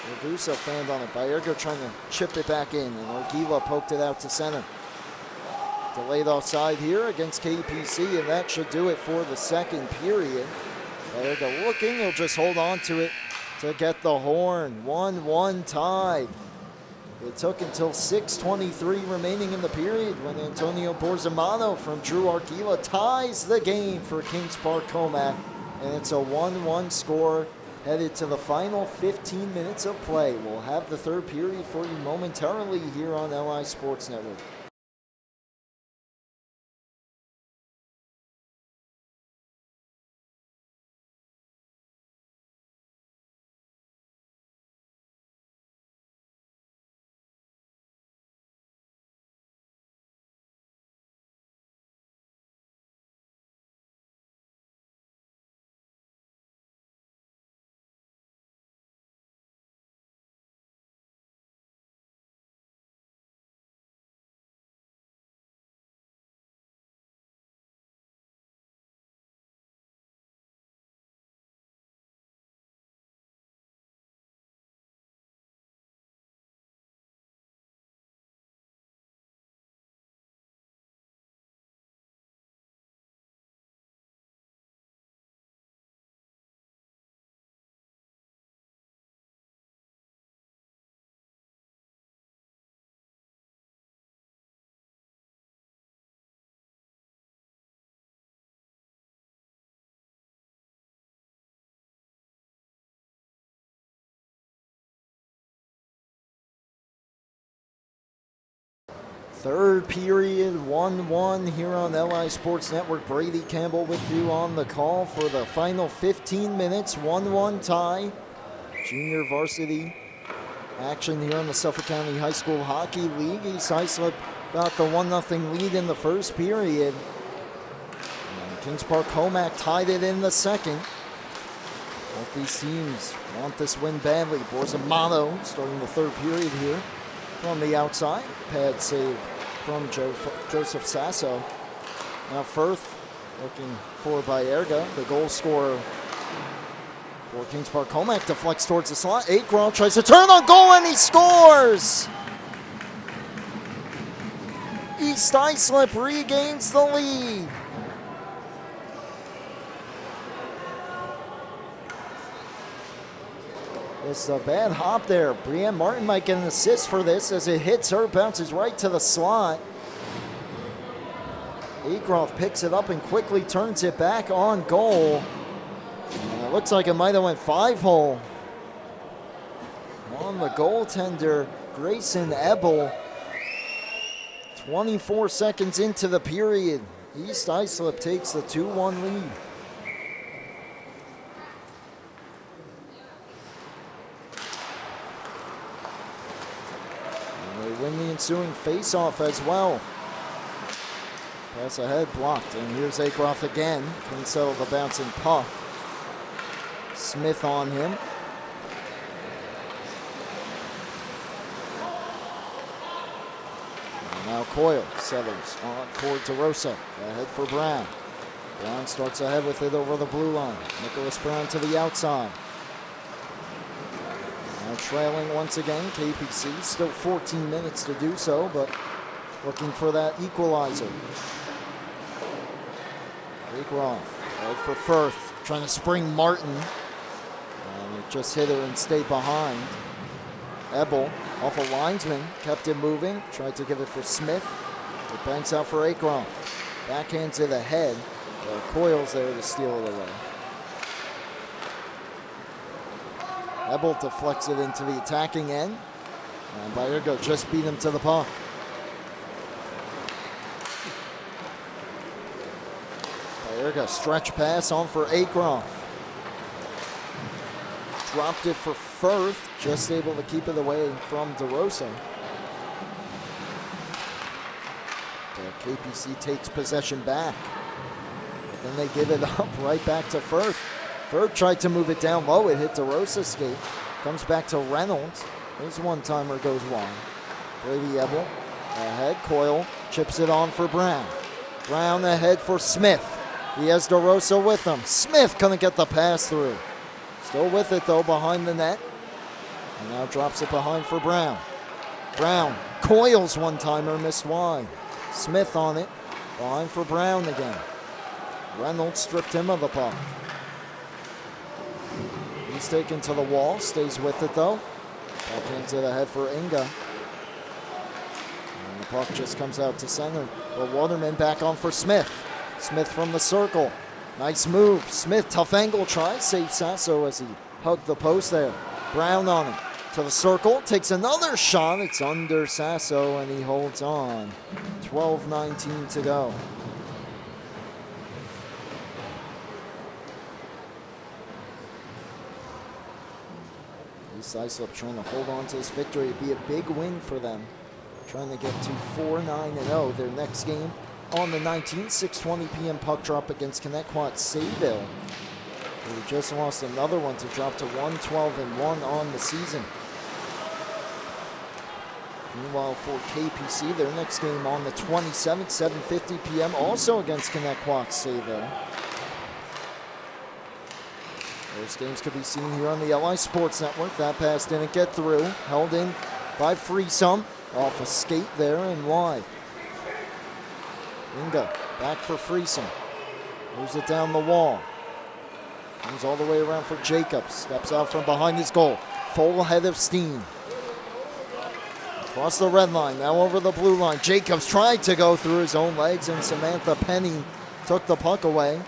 Ragusa fanned on it. Bayerga trying to chip it back in. And Orgila poked it out to center. Delayed offside here against KPC, and that should do it for the second period. Bayerga looking, he'll just hold on to it to get the horn. 1-1 tie. It took until 6:23 remaining in the period when Antonio Borzamano from Drew Arquila ties the game for Kings Park Commack, and it's a 1-1 score headed to the final 15 minutes of play. We'll have the third period for you momentarily here on LI Sports Network. Third period, 1-1 here on LI Sports Network. Brady Campbell with you on the call for the final 15 minutes. 1-1 tie. Junior varsity action here on the Suffolk County High School Hockey League. East Islip got the 1-0 lead in the first period. And Kings Park Commack tied it in the second. Both these teams want this win badly. Borzamano starting the third period here from the outside. Pad save from Joseph Sasso. Now Firth looking for Bayerga, the goal scorer For Kings Park, Commack deflects towards the slot. Agroff tries to turn on goal and he scores! East Islip regains the lead. It's a bad hop there. Brienne Martin might get an assist for this as it hits her, bounces right to the slot. Agroff picks it up and quickly turns it back on goal. And it looks like it might have went 5-hole. On the goaltender, Grayson Ebel. 24 seconds into the period. East Islip takes the 2-1 lead. And they win the ensuing face-off as well. Pass ahead, blocked, and here's Agroff again. Can settle the bouncing puck. Smith on him. And now Coyle settles on for DeRosa. Ahead for Brown. Brown starts ahead with it over the blue line. Nicholas Brown to the outside. Now trailing once again, KPC. Still 14 minutes to do so, but looking for that equalizer. Agroff, right for Firth, trying to spring Martin. And it just hit her and stayed behind. Ebel, off a linesman, kept it moving, tried to give it for Smith. It banks out for Agroff. Backhand to the head. Coyle's there to steal it away. Ebel deflects it into the attacking end. And Bayerga just beat him to the puck. Bayerga stretch pass on for Agroff. Dropped it for Firth, just able to keep it away from DeRosa. The KPC takes possession back. But then they give it up right back to Firth. Firth tried to move it down low. It hit DeRosa's skate. Comes back to Reynolds. His one-timer goes wide. Brady Ebel ahead. Coyle chips it on for Brown. Brown ahead for Smith. He has DeRosa with him. Smith couldn't get the pass through. Still with it, though, behind the net. And now drops it behind for Brown. Brown, Coyle's one-timer, missed wide. Smith on it, behind for Brown again. Reynolds stripped him of the puck. He's taken to the wall, stays with it, though. Backhand to the head for Inga. And the puck just comes out to center. But Waterman back on for Smith. Smith from the circle. Nice move. Smith, tough angle try. Saves Sasso as he hugged the post there. Brown on it. To the circle. Takes another shot. It's under Sasso and he holds on. 12:19 to go. East Islip trying to hold on to this victory. It'd be a big win for them. Trying to get to 4-9-0. Their next game on the 19th, 6:20 p.m. puck drop against Connecticut Sayville. They just lost another one to drop to 1-12-1 on the season. Meanwhile, for KPC, their next game on the 27th, 7:50 p.m. also against Connecticut Sayville. Those games could be seen here on the LI Sports Network. That pass didn't get through. Held in by Freesum. Off a skate there and wide. Inga back for Freesum. Moves it down the wall. Comes all the way around for Jacobs. Steps out from behind his goal. Full head of steam. Across the red line, now over the blue line. Jacobs tried to go through his own legs and Samantha Penny took the puck away.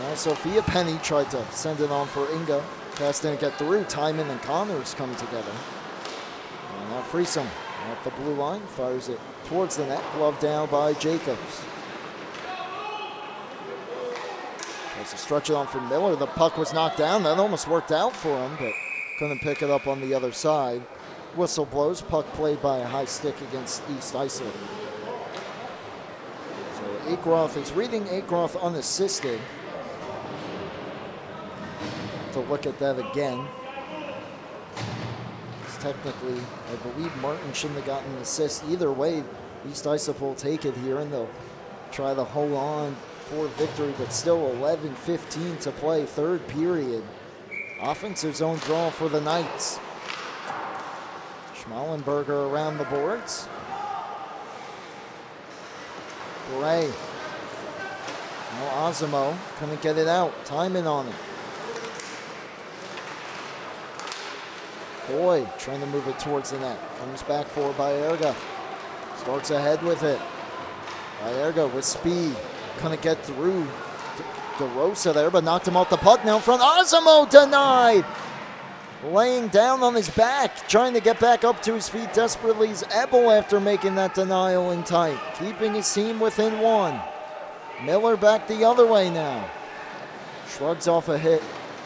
Now Sophia Penny tried to send it on for Inga. Pass didn't get through. Timon and Connors come together. And now Freesum at the blue line, fires it towards the net, glove down by Jacobs. Tries to stretch it on for Miller. The puck was knocked down. That almost worked out for him, but couldn't pick it up on the other side. Whistle blows. Puck played by a high stick against East Islip. So Agroff is reading Agroff unassisted. To look at that again. Technically, I believe Martin shouldn't have gotten an assist. Either way, East Islip will take it here, and they'll try to hold on for victory, but still 11:15 to play, third period. Offensive zone draw for the Knights. Schmallenberger around the boards. Foray. Now Osimo couldn't get it out. Timing on it. Foy trying to move it towards the net. Comes back for Baerga. Starts ahead with it. Baerga with speed. Couldn't get through DeRosa there, but knocked him off the puck. Now in front. Osimo denied. Laying down on his back, trying to get back up to his feet desperately is Ebel after making that denial in tight. Keeping his team within one. Miller back the other way now. Shrugs off a hit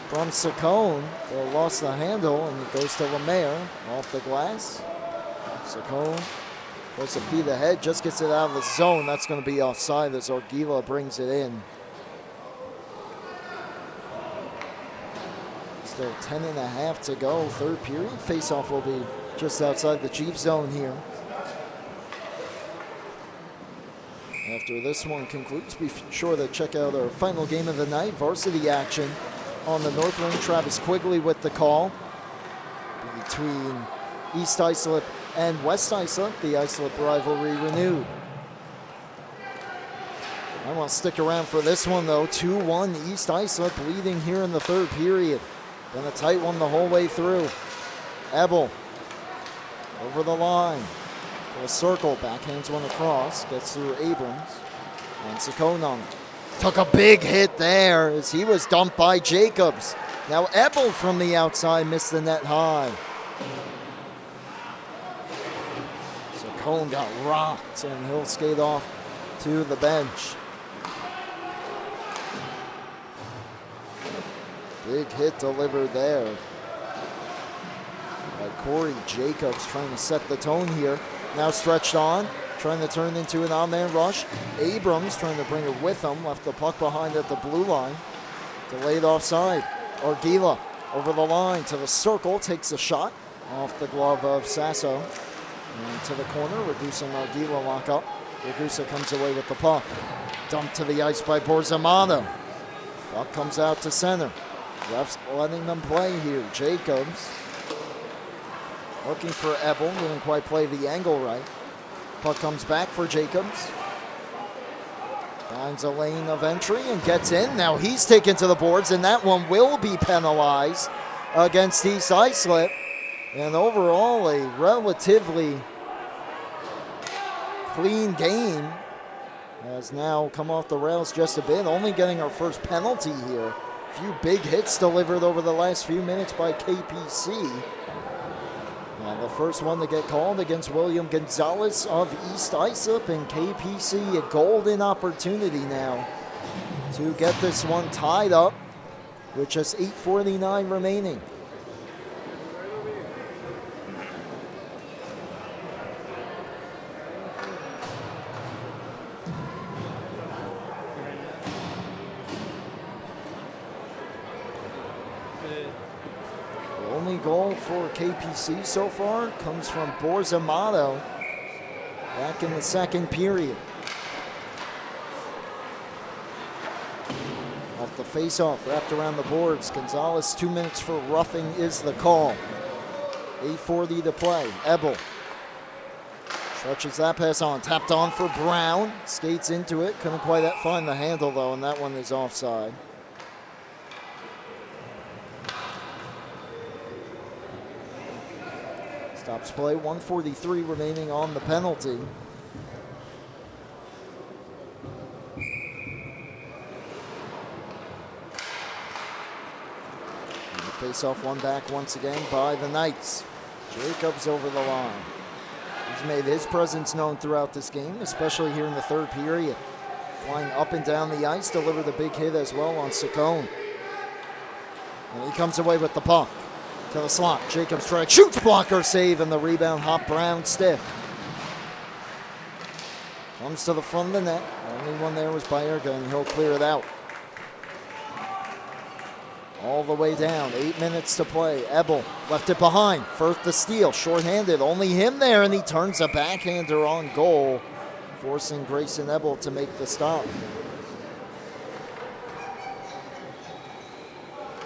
from Saccone. They lost the handle, and it goes to Lemaire off the glass. Saccone goes to feet ahead, just gets it out of the zone. That's going to be offside as Arguila brings it in. Still 10.5 to go, third period. Faceoff will be just outside the Chiefs zone here. After this one concludes, be sure to check out our final game of the night, varsity action on the North Ring. Travis Quigley with the call between East Islip and West Islip. The Islip rivalry renewed. I want to stick around for this one though. 2-1 East Islip leading here in the third period. Been a tight one the whole way through. Ebel over the line. To a circle, backhands one across, gets through Abrams. And Saccone on it. Took a big hit there as he was dumped by Jacobs. Now Ebel from the outside missed the net high. Saccone got rocked and he'll skate off to the bench. Big hit delivered there by Corey Jacobs, trying to set the tone here. Now stretched on, trying to turn into an on-man rush. Abrams trying to bring it with him, left the puck behind at the blue line. Delayed offside. Arguila over the line to the circle, takes a shot off the glove of Sasso. And to the corner, reducing Arguila lock up. Ragusa comes away with the puck. Dumped to the ice by Borzamato. Puck comes out to center. Refs letting them play here. Jacobs looking for Ebel. Didn't quite play the angle right. Puck comes back for Jacobs. Finds a lane of entry and gets in. Now he's taken to the boards, and that one will be penalized against East Islip. And overall, a relatively clean game has now come off the rails just a bit. Only getting our first penalty here. A few big hits delivered over the last few minutes by KPC. And the first one to get called against William Gonzalez of East Islip, and KPC a golden opportunity now to get this one tied up with just 8:49 remaining. Goal for KPC so far comes from Borzamato back in the second period. Off the face-off, wrapped around the boards. Gonzalez, 2 minutes for roughing is the call. 8:40 to play. Ebel stretches that pass on, tapped on for Brown. Skates into it, couldn't quite find the handle though, and that one is offside. Stops play, 1:43 remaining on the penalty. And the face-off one back once again by the Knights. Jacobs over the line. He's made his presence known throughout this game, especially here in the third period. Flying up and down the ice, delivered a big hit as well on Saccone. And he comes away with the puck. To the slot, Jacobs strike, shoots, blocker save, and the rebound hop Brown stick. Comes to the front of the net. Only one there was Baerga, and he'll clear it out. All the way down, 8 minutes to play. Ebel left it behind. Firth the steal, shorthanded, only him there, and he turns a backhander on goal, forcing Grayson Ebel to make the stop.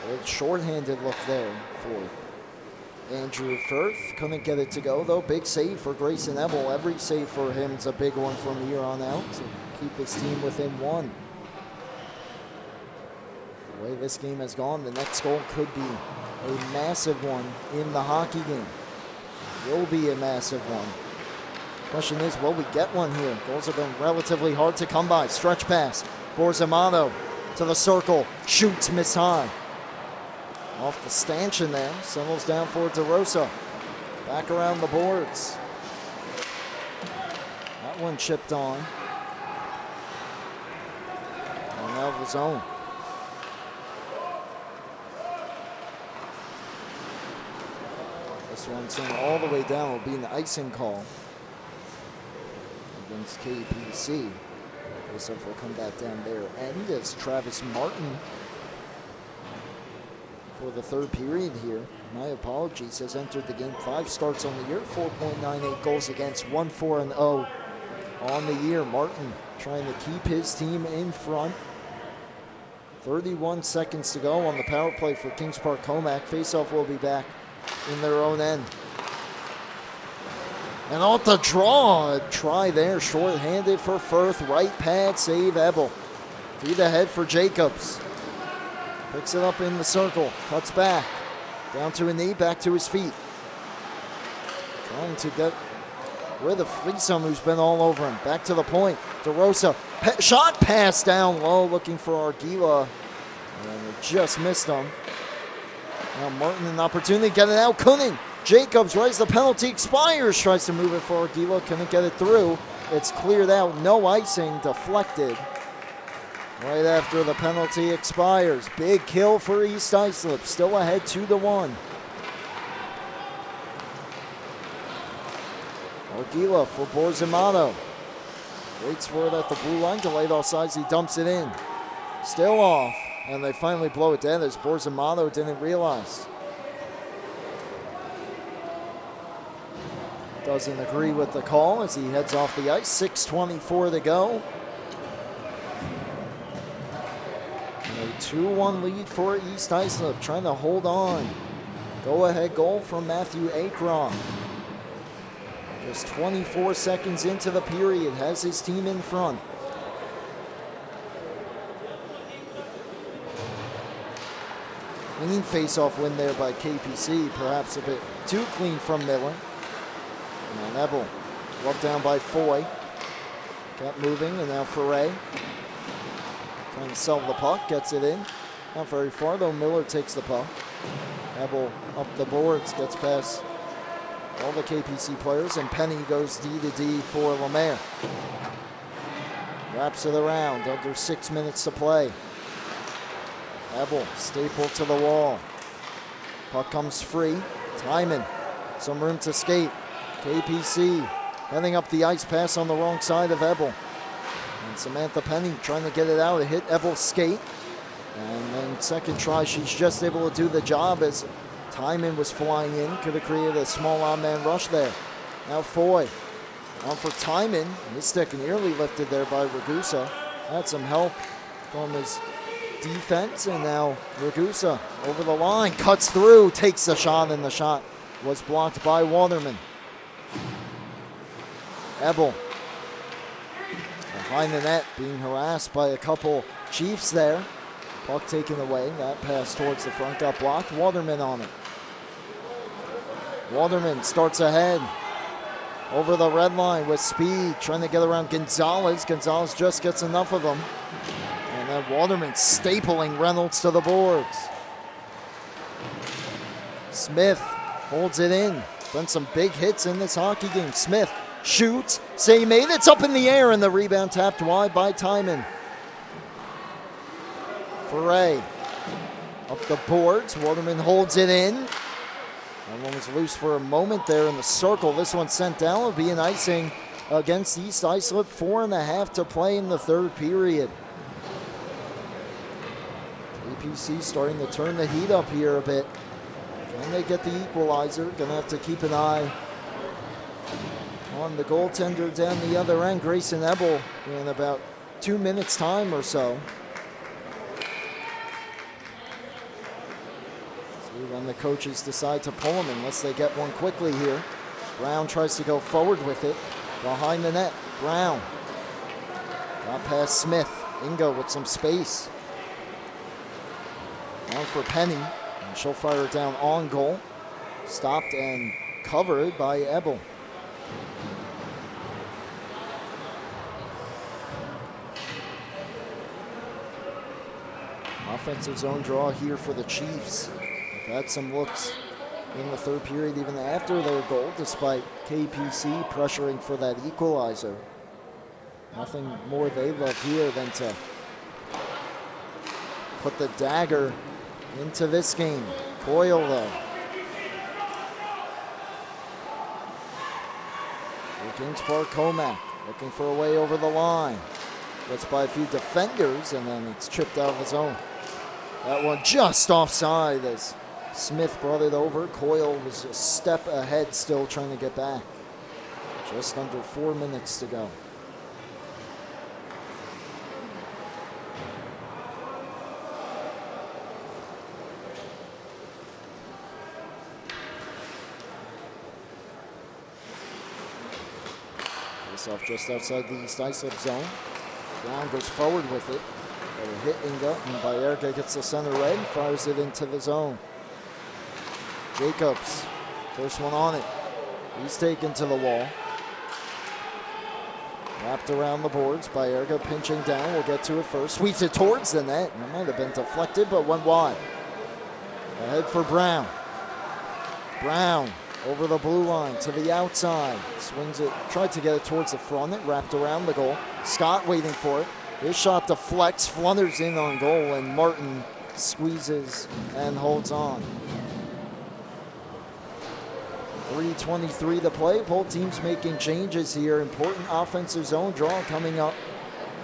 Good shorthanded look there for Andrew Firth. Couldn't get it to go, though. Big save for Grayson Ebel. Every save for him is a big one from here on out to keep his team within one. The way this game has gone, the next goal could be a massive one in the hockey game. Will be a massive one. Question is, will we get one here? Goals have been relatively hard to come by. Stretch pass. Borzamato to the circle. Shoots, miss high. Off the stanchion there. Settles down for DeRosa. Back around the boards. That one chipped on. And out of the zone. This one sent all the way down. Will be an icing call against KPC. Islip will come back down there. And as Travis Martin for the third period here, my apologies, has entered the game. 5 starts on the year, 4.98 goals against, 1-4-0 on the year. Martin trying to keep his team in front. 31 seconds to go on the power play for Kings Park Commack. Faceoff will be back in their own end. And off the draw, a try there, short-handed for Firth. Right pad, save Ebel. Feed ahead for Jacobs. Picks it up in the circle, cuts back. Down to a knee, back to his feet. Trying to get rid of Fleesom, who's been all over him. Back to the point, DeRosa. Shot pass down low, looking for Arguila. And it just missed him. Now Martin an opportunity, get it out, couldn't. Jacobs, right as the penalty expires, tries to move it for Arguila, couldn't get it through. It's cleared out, no icing, deflected. Right after the penalty expires. Big kill for East Islip, still ahead 2-1. Arguila for Borzamato. Waits for it at the blue line, delayed offsides, he dumps it in. Still off, and they finally blow it down as Borzamato didn't realize. Doesn't agree with the call as he heads off the ice. 6:24 to go. And a 2-1 lead for East Islip, trying to hold on. Go-ahead goal from Matthew Akroff. Just 24 seconds into the period, has his team in front. Clean face-off win there by KPC, perhaps a bit too clean from Miller. And Ebel, rubbed down by Foy. Kept moving, and now Foray. Trying to sell the puck, gets it in. Not very far, though. Miller takes the puck. Ebel up the boards, gets past all the KPC players, and Penny goes D-to-D for Lemaire. Wraps it around, under 6 minutes to play. Ebel, stapled to the wall. Puck comes free. Timon, some room to skate. KPC heading up the ice, pass on the wrong side of Ebel. And Samantha Penny trying to get it out. It hit Ebel's skate. And then second try, she's just able to do the job as Timon was flying in. Could have created a small on-man rush there. Now Foy on for Timon. His stick nearly lifted there by Ragusa. Had some help from his defense. And now Ragusa over the line, cuts through, takes the shot, and the shot was blocked by Waterman. Ebel behind the net, being harassed by a couple Chiefs there. Puck taken away. That pass towards the front got blocked. Waterman on it. Waterman starts ahead. Over the red line with speed, trying to get around Gonzalez. Gonzalez just gets enough of him. And then Waterman stapling Reynolds to the boards. Smith holds it in. Done some big hits in this hockey game. Smith shoots, say he made it. It's up in the air, and the rebound tapped wide by Timon. Foray up the boards. Waterman holds it in. That one was loose for a moment there in the circle. This one sent down. Will be an icing against East Islip. 4.5 to play in the third period. APC starting to turn the heat up here a bit. Can they get the equalizer? Gonna have to keep an eye on the goaltender down the other end, Grayson Ebel, in about 2 minutes time or so. See when the coaches decide to pull him unless they get one quickly here. Brown tries to go forward with it. Behind the net, Brown. Got past Smith. Ingo with some space. On for Penny. And she'll fire it down on goal. Stopped and covered by Ebel. Offensive zone draw here for the Chiefs. They've had some looks in the third period even after their goal, despite KPC pressuring for that equalizer. Nothing more they love here than to put the dagger into this game. Coyle though. For Kings Park, Commack looking for a way over the line. Gets by a few defenders and then it's chipped out of the zone. That one just offside as Smith brought it over. Coyle was a step ahead, still trying to get back. Just under 4 minutes to go. Face off just outside the East Islip zone. Brown goes forward with it. It'll hit Inga, and Bayerga gets the center red and fires it into the zone. Jacobs, first one on it. He's taken to the wall. Wrapped around the boards. Bayerga pinching down. We'll get to it first. Sweeps it towards the net. It might have been deflected, but went wide. Ahead for Brown. Brown over the blue line to the outside. Swings it, tried to get it towards the front. It wrapped around the goal. Scott waiting for it. His shot deflects, flunders in on goal, and Martin squeezes and holds on. 3:23 to play. Both teams making changes here. Important offensive zone draw coming up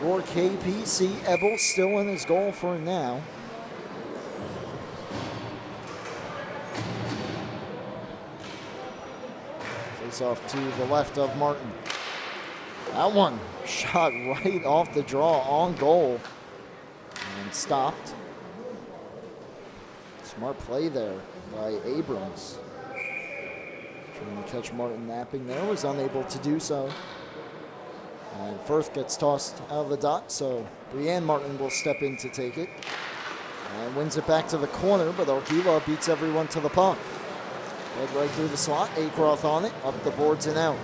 for KPC. Ebel still in his goal for now. Face off to the left of Martin. That one shot right off the draw on goal and stopped. Smart play there by Abrams. Trying to catch Martin napping there, was unable to do so. And Firth gets tossed out of the dot, so Brianne Martin will step in to take it. And wins it back to the corner, but Ogila beats everyone to the puck. Head right through the slot, Acroth on it, up the boards and out.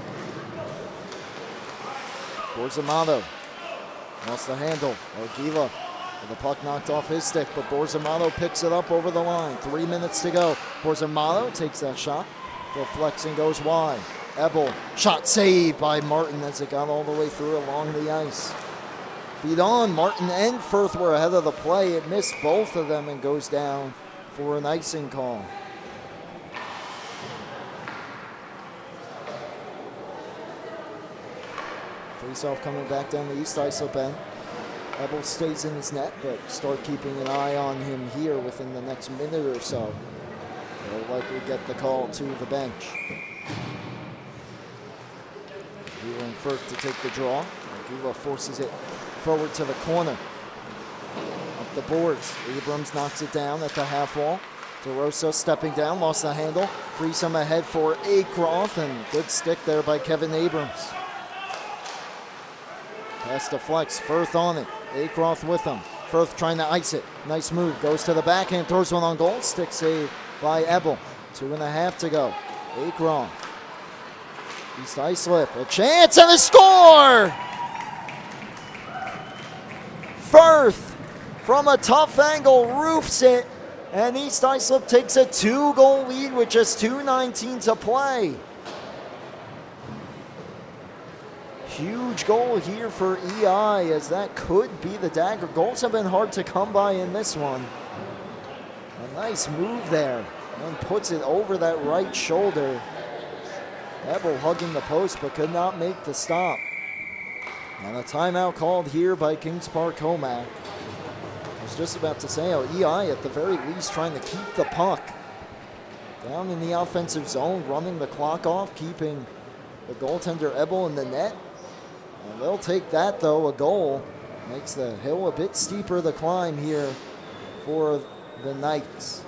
Borzamato lost the handle. Ogila with the puck knocked off his stick, but Borzamato picks it up over the line. 3 minutes to go. Borzamato takes that shot, deflects and goes wide. Ebel, shot saved by Martin as it got all the way through along the ice. Feed on, Martin and Firth were ahead of the play. It missed both of them and goes down for an icing call. Face-off coming back down the East Islip end. Ebel stays in his net, but start keeping an eye on him here within the next minute or so. They'll likely get the call to the bench. Ogila and Firth to take the draw. Ogila forces it forward to the corner. Up the boards. Abrams knocks it down at the half wall. DeRosa stepping down, lost the handle. Frees him ahead for Acroth, and good stick there by Kevin Abrams. Pass deflects, Firth on it. Acroth with him. Firth trying to ice it. Nice move, goes to the backhand, throws one on goal. Stick save by Ebel. 2.5 to go. Acroth. East Islip, a chance and a score! Firth from a tough angle roofs it, and East Islip takes a 2-goal lead with just 2:19 to play. Huge goal here for EI, as that could be the dagger. Goals have been hard to come by in this one. A nice move there, and puts it over that right shoulder. Ebel hugging the post, but could not make the stop. And a timeout called here by Kings Park Commack. I was just about to say how EI at the very least trying to keep the puck down in the offensive zone, running the clock off, keeping the goaltender Ebel in the net. And they'll take that though, a goal. Makes the hill a bit steeper to climb here for the Knights.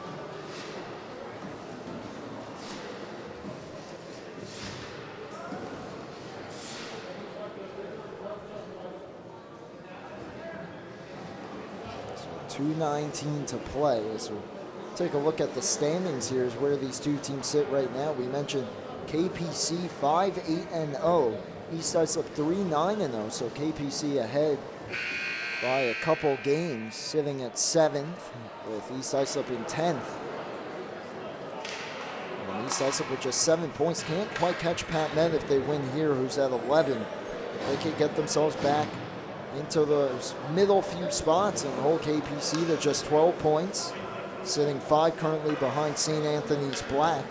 2:19 to play. As we take a look at the standings here is where these two teams sit right now. We mentioned KPC 5-8-0, East Islip 3-9-0, so KPC ahead by a couple games, sitting at 7th with East Islip in 10th. And East Islip with just 7 points can't quite catch Pat Med if they win here, who's at 11. They can get themselves back into those middle few spots in the whole KPC. They're just 12 points, sitting 5 currently behind St. Anthony's Black.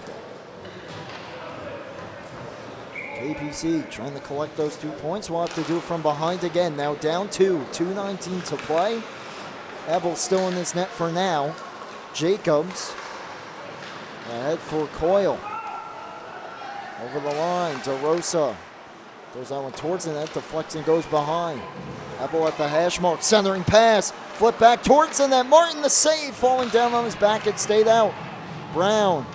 KPC trying to collect those 2 points. We'll have to do it from behind again. Now down 2, 2:19 to play. Ebel still in his net for now. Jacobs ahead for Coyle. Over the line, DeRosa throws that one towards the net. Deflects goes behind. Ebel at the hash mark. Centering pass. Flip back towards the net. Martin the save. Falling down on his back. It stayed out. Brown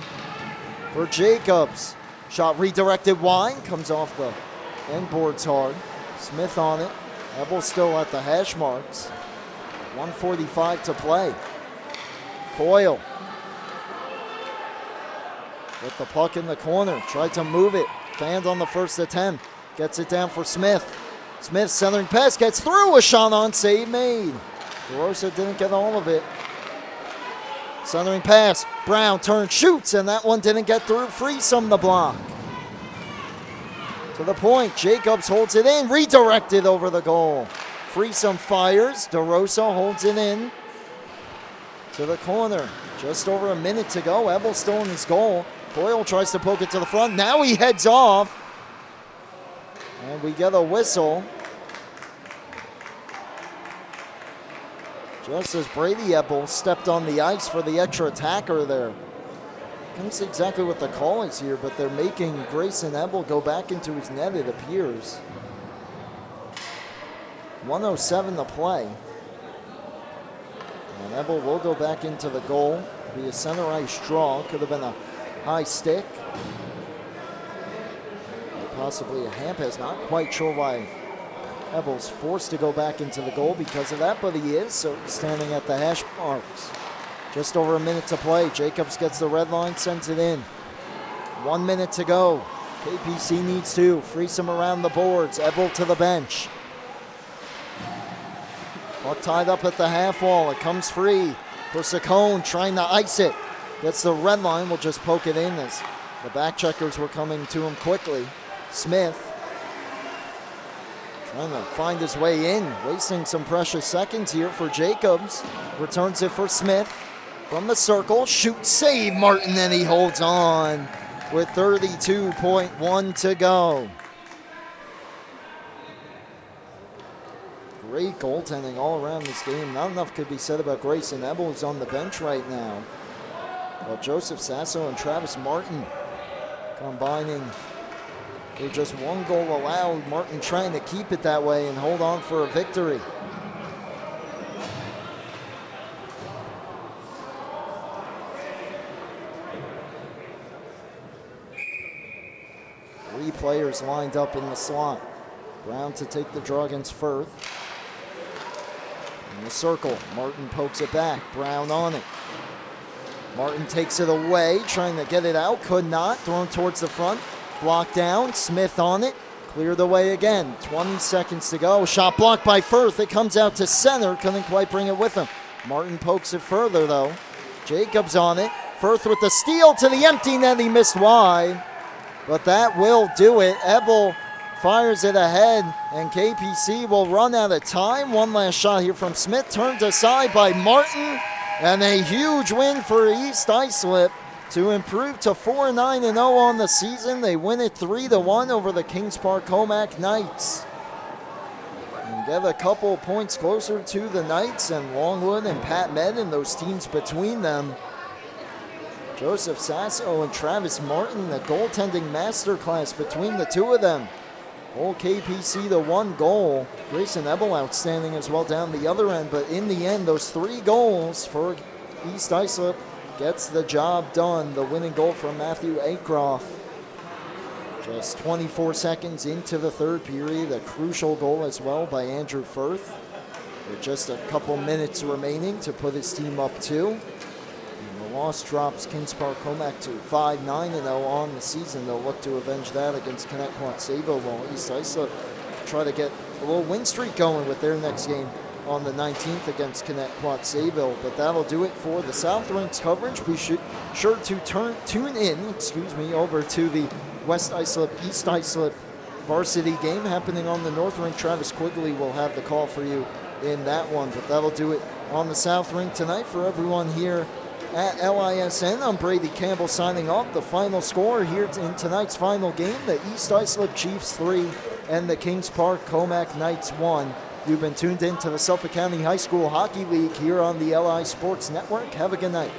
for Jacobs. Shot redirected wide. Comes off the end boards hard. Smith on it. Ebel still at the hash marks. 1:45 to play. Coyle with the puck in the corner. Tried to move it. Fanned on the first attempt. Gets it down for Smith. Smith centering pass. Gets through. A shot on. Save made. DeRosa didn't get all of it. Centering pass. Brown turns, shoots, and that one didn't get through. Freesome the block. To the point. Jacobs holds it in. Redirected over the goal. Freesome fires. DeRosa holds it in to the corner. Just over a minute to go. Ebel still in his goal. Coyle tries to poke it to the front. Now he heads off. And we get a whistle. Just as Brady Ebel stepped on the ice for the extra attacker there. I can't see exactly what the call is here, but they're making Grayson Ebel go back into his net, it appears. 1:07 to play. And Ebel will go back into the goal. Be a center ice draw. Could have been a high stick. Or possibly a hand pass. Not quite sure why Ebel's forced to go back into the goal because of that, but he is, so he's standing at the hash marks. Just over a minute to play. Jacobs gets the red line, sends it in. 1 minute to go. KPC needs to freeze him around the boards. Ebel to the bench. Puck tied up at the half wall. It comes free for Saccone, trying to ice it. Gets the red line. We'll just poke it in as the back checkers were coming to him quickly. Smith trying to find his way in, wasting some precious seconds here for Jacobs. Returns it for Smith from the circle. Shoot, save Martin, and he holds on with 32.1 to go. Great goaltending all around this game. Not enough could be said about Grayson Ebel, who's on the bench right now. While Joseph Sasso and Travis Martin combining for just 1 goal allowed. Martin trying to keep it that way and hold on for a victory. Three players lined up in the slot. Brown to take the draw against Firth. In the circle, Martin pokes it back. Brown on it. Martin takes it away, trying to get it out. Could not. Thrown towards the front. Blocked down. Smith on it. Cleared away again. 20 seconds to go. Shot blocked by Firth. It comes out to center. Couldn't quite bring it with him. Martin pokes it further, though. Jacobs on it. Firth with the steal to the empty net. He missed wide. But that will do it. Ebel fires it ahead, and KPC will run out of time. One last shot here from Smith. Turned aside by Martin. And a huge win for East Islip to improve to 4-9-0 on the season. They win it 3-1 over the Kings Park Commack Knights. And get a couple points closer to the Knights and Longwood and Pat Med and those teams between them. Joseph Sasso and Travis Martin, the goaltending masterclass between the two of them. Old KPC the 1 goal. Grayson Ebel outstanding as well down the other end, but in the end, those 3 goals for East Islip gets the job done. The winning goal from Matthew Acroft. Just 24 seconds into the third period, a crucial goal as well by Andrew Firth. with just a couple minutes remaining to put his team up 2. And the loss drops Kings Park Commack to 5-9-0 on the season. They'll look to avenge that against Commack Quad-Savo, while East Islip try to get a little win streak going with their next game on the 19th against Commack Quad-Savo. But that'll do it for the South Rinks coverage. Be sure to tune in over to the West Islip, East Islip varsity game happening on the North Rink. Travis Quigley will have the call for you in that one. But that'll do it on the South Rink tonight. For everyone here at LISN, I'm Brady Campbell signing off. The final score here in tonight's final game, the East Islip Chiefs 3 and the Kings Park Commack Knights 1. You've been tuned in to the Suffolk County High School Hockey League here on the LI Sports Network. Have a good night.